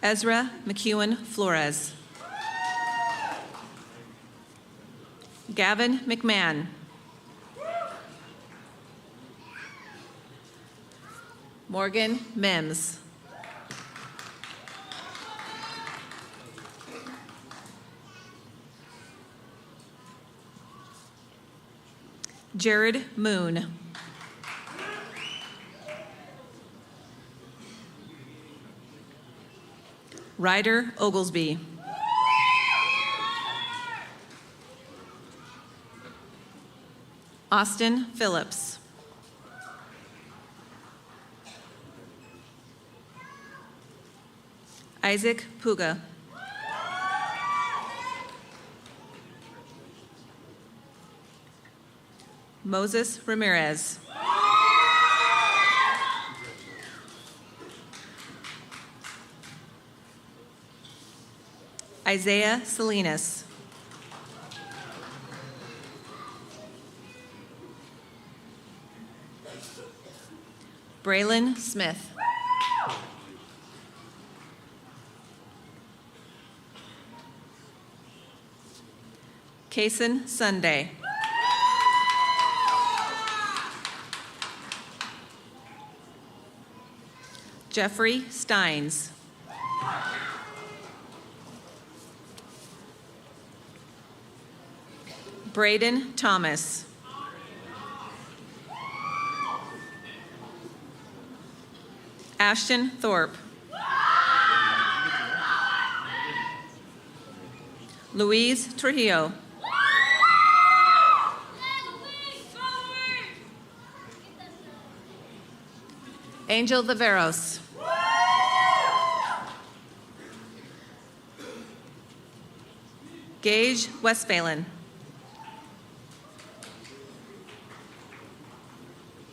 Ezra McEwen Flores. Gavin McMahon. Morgan Mims. Jared Moon. Ryder Oglesby. Austin Phillips. Isaac Puga. Moses Ramirez. Isaiah Salinas. Braylon Smith. Kason Sunday. Jeffrey Steins. Braden Thomas. Ashton Thorpe. Louise Trujillo. Angel Viveros. Gage Westphalen.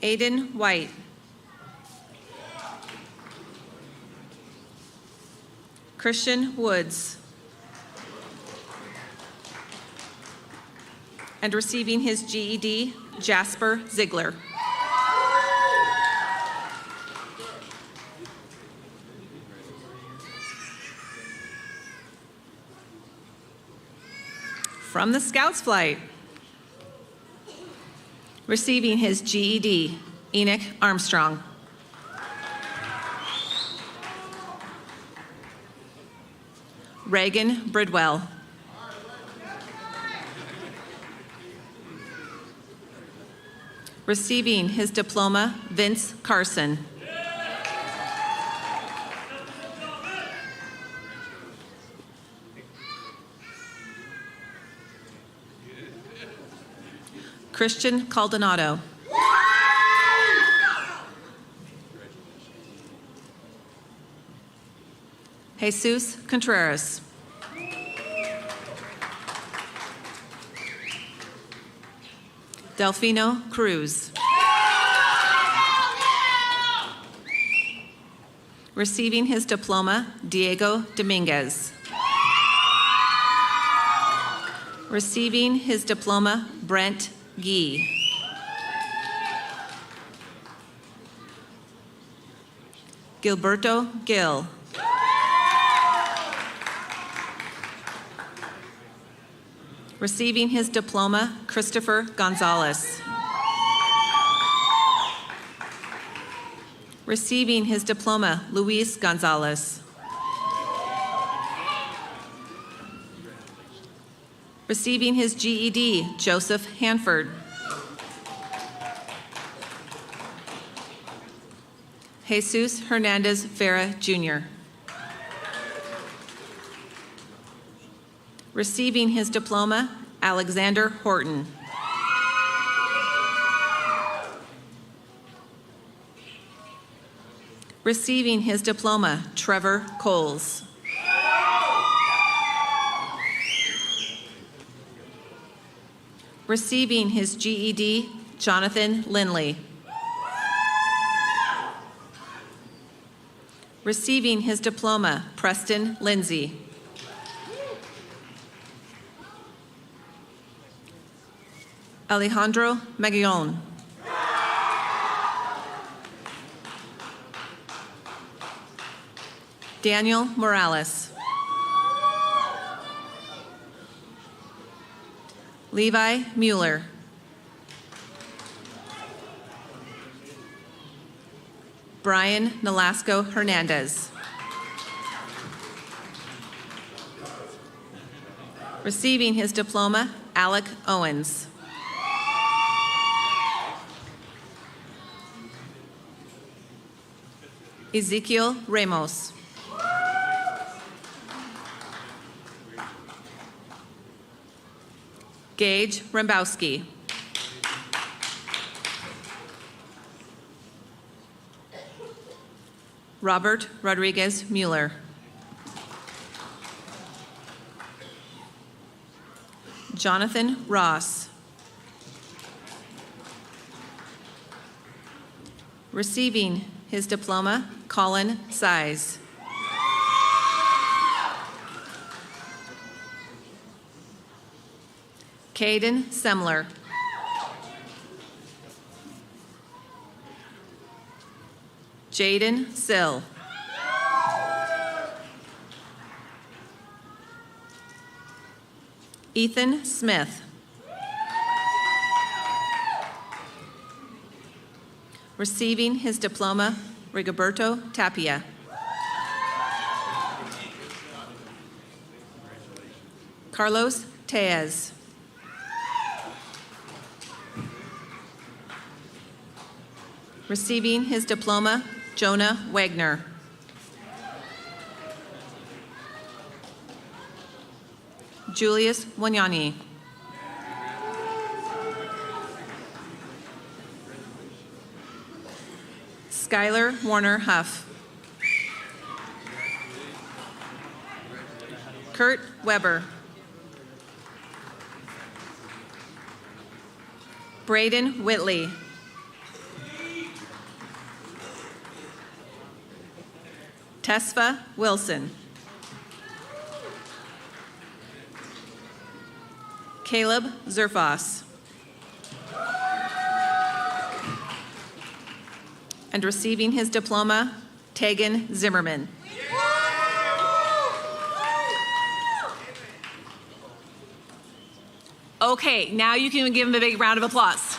Aiden White. Christian Woods. And receiving his GED, Jasper Ziegler. From the Scouts Flight, receiving his GED, Enoch Armstrong. Reagan Bridwell. Receiving his diploma, Vince Carson. Christian Caldonado. Jesus Contreras. Delfino Cruz. Receiving his diploma, Diego Dominguez. Receiving his diploma, Brent Gee. Gilberto Gil. Receiving his diploma, Christopher Gonzalez. Receiving his diploma, Luis Gonzalez. Receiving his GED, Joseph Hanford. Jesus Hernandez Vera, Jr. Receiving his diploma, Alexander Horton. Receiving his diploma, Trevor Coles. Receiving his GED, Jonathan Lindley. Receiving his diploma, Preston Lindsay. Alejandro Magallon. Daniel Morales. Levi Mueller. Brian Nolasco Hernandez. Receiving his diploma, Alec Owens. Ezekiel Ramos. Gage Rembowski. Robert Rodriguez Mueller. Jonathan Ross. Receiving his diploma, Colin Size. Caden Semler. Jaden Sill. Ethan Smith. Receiving his diploma, Rigoberto Tapia. Carlos Teaz. Receiving his diploma, Jonah Wagner. Julius Wanyani. Skylar Warner Huff. Kurt Weber. Braden Whitley. Tesfa Wilson. Caleb Zerfas. And receiving his diploma, Tegan Zimmerman. Okay, now you can give him a big round of applause.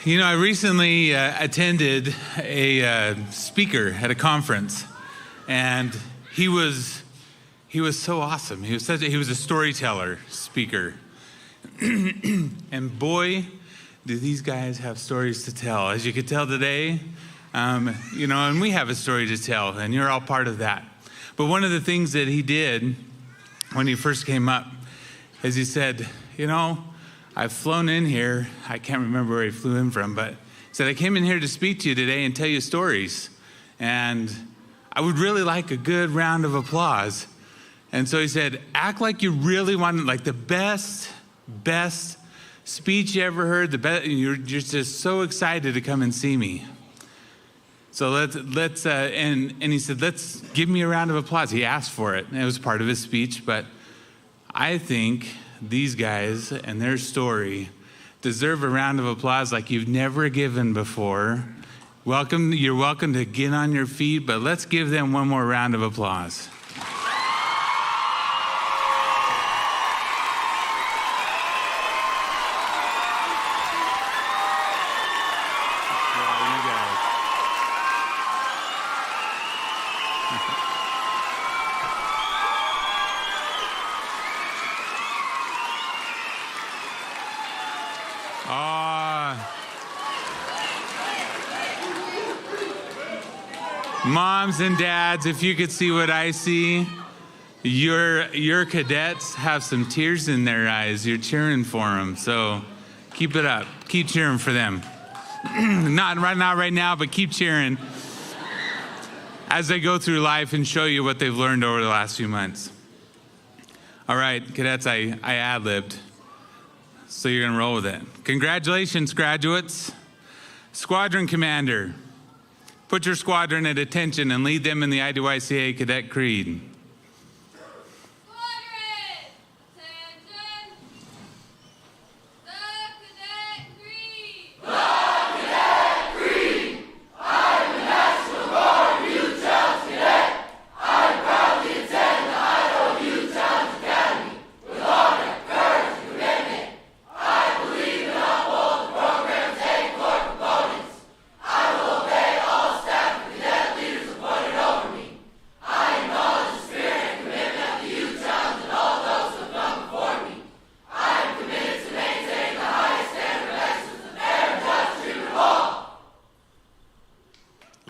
You know, I recently attended a speaker at a conference, and he was so awesome. He was a storyteller speaker, and boy, do these guys have stories to tell. As you could tell today, you know, and we have a story to tell, and you're all part of that. But one of the things that he did when he first came up is he said, you know, I've flown in here. I can't remember where he flew in from, but he said, I came in here to speak to you today and tell you stories. And I would really like a good round of applause. And so he said, act like you really want, like the best speech you ever heard, the best, you're just so excited to come and see me. So let's and he said, let's give me a round of applause. He asked for it. It was part of his speech, but I think these guys and their story deserve a round of applause like you've never given before. You're welcome to get on your feet, but let's give them one more round of applause. Moms and dads, if you could see what I see, Your cadets have some tears in their eyes. You're cheering for them, so keep it up. Keep cheering for them. Not right now, but keep cheering as they go through life and show you what they've learned over the last few months. All right, cadets, I ad-libbed, so you're gonna roll with it. Congratulations, graduates. Squadron commander, put your squadron at attention and lead them in the IDYCA Cadet Creed.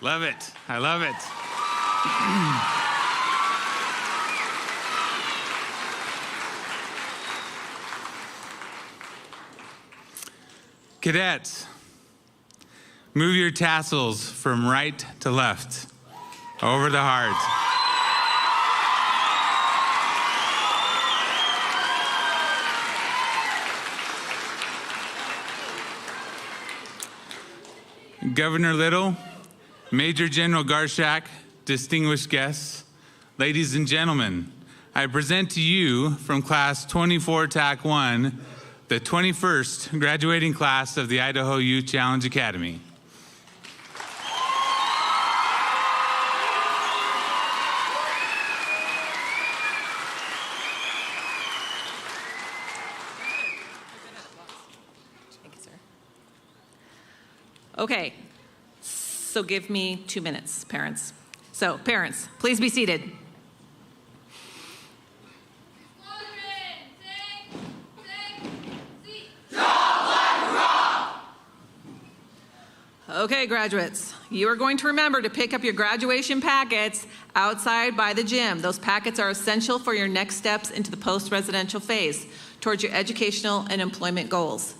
Love it. I love it. Cadets, move your tassels from right to left over the heart. Governor Little, Major General Garshak, distinguished guests, ladies and gentlemen, I present to you from Class 24 TAC 1, the 21st graduating class of the Idaho Youth Challenge Academy. Thank you, sir. Okay, so give me 2 minutes, parents. So, parents, please be seated. Okay, graduates, you are going to remember to pick up your graduation packets outside by the gym. Those packets are essential for your next steps into the post-residential phase towards your educational and employment goals.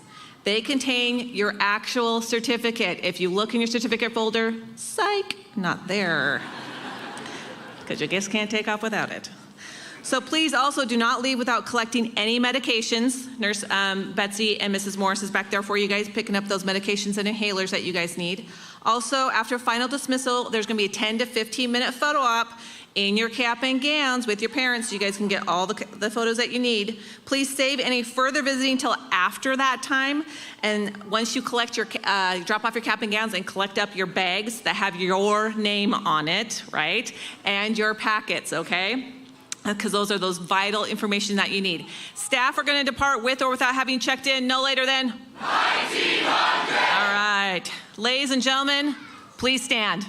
They contain your actual certificate. If you look in your certificate folder, psych, not there, because you just can't take off without it. So please also do not leave without collecting any medications. Nurse Betsy and Mrs. Morris is back there for you guys, picking up those medications and inhalers that you guys need. Also, after final dismissal, there's gonna be a 10 to 15 minute photo op in your cap and gowns with your parents so you guys can get all the photos that you need. Please save any further visiting until after that time. And once you collect your, drop off your cap and gowns and collect up your bags that have your name on it, right? And your packets, okay? Because those are those vital information that you need. Staff are going to depart with or without having checked in no later than 1900. All right. Ladies and gentlemen, please stand.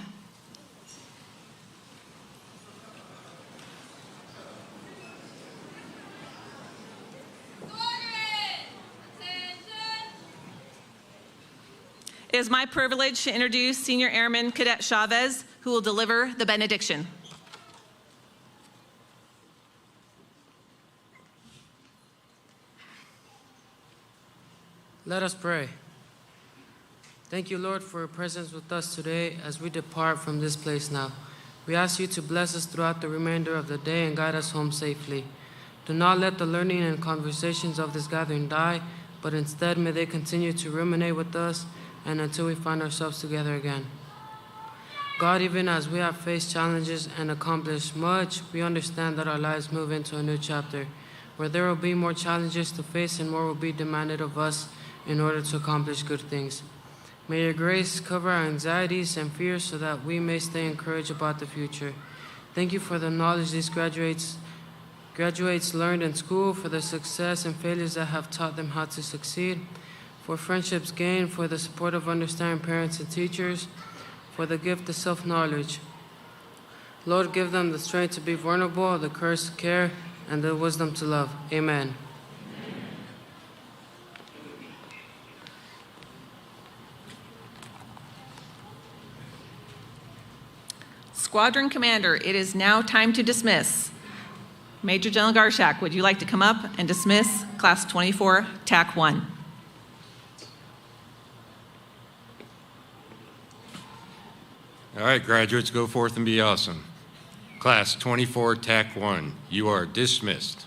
It is my privilege to introduce Senior Airman Cadet Chavez, who will deliver the benediction. Let us pray. Thank you, Lord, for your presence with us today as we depart from this place now. We ask you to bless us throughout the remainder of the day and guide us home safely. Do not let the learning and conversations of this gathering die, but instead may they continue to ruminate with us and until we find ourselves together again. God, even as we have faced challenges and accomplished much, we understand that our lives move into a new chapter where there will be more challenges to face and more will be demanded of us in order to accomplish good things. May your grace cover our anxieties and fears so that we may stay encouraged about the future. Thank you for the knowledge these graduates learned in school, for the success and failures that have taught them how to succeed, for friendships gained, for the support of understanding parents and teachers, for the gift of self-knowledge. Lord, give them the strength to be vulnerable, the courage to care, and the wisdom to love. Amen. Squadron Commander, it is now time to dismiss. Major General Garshak, would you like to come up and dismiss Class 24, TAC 1? All right, graduates, go forth and be awesome. Class 24, TAC 1, you are dismissed.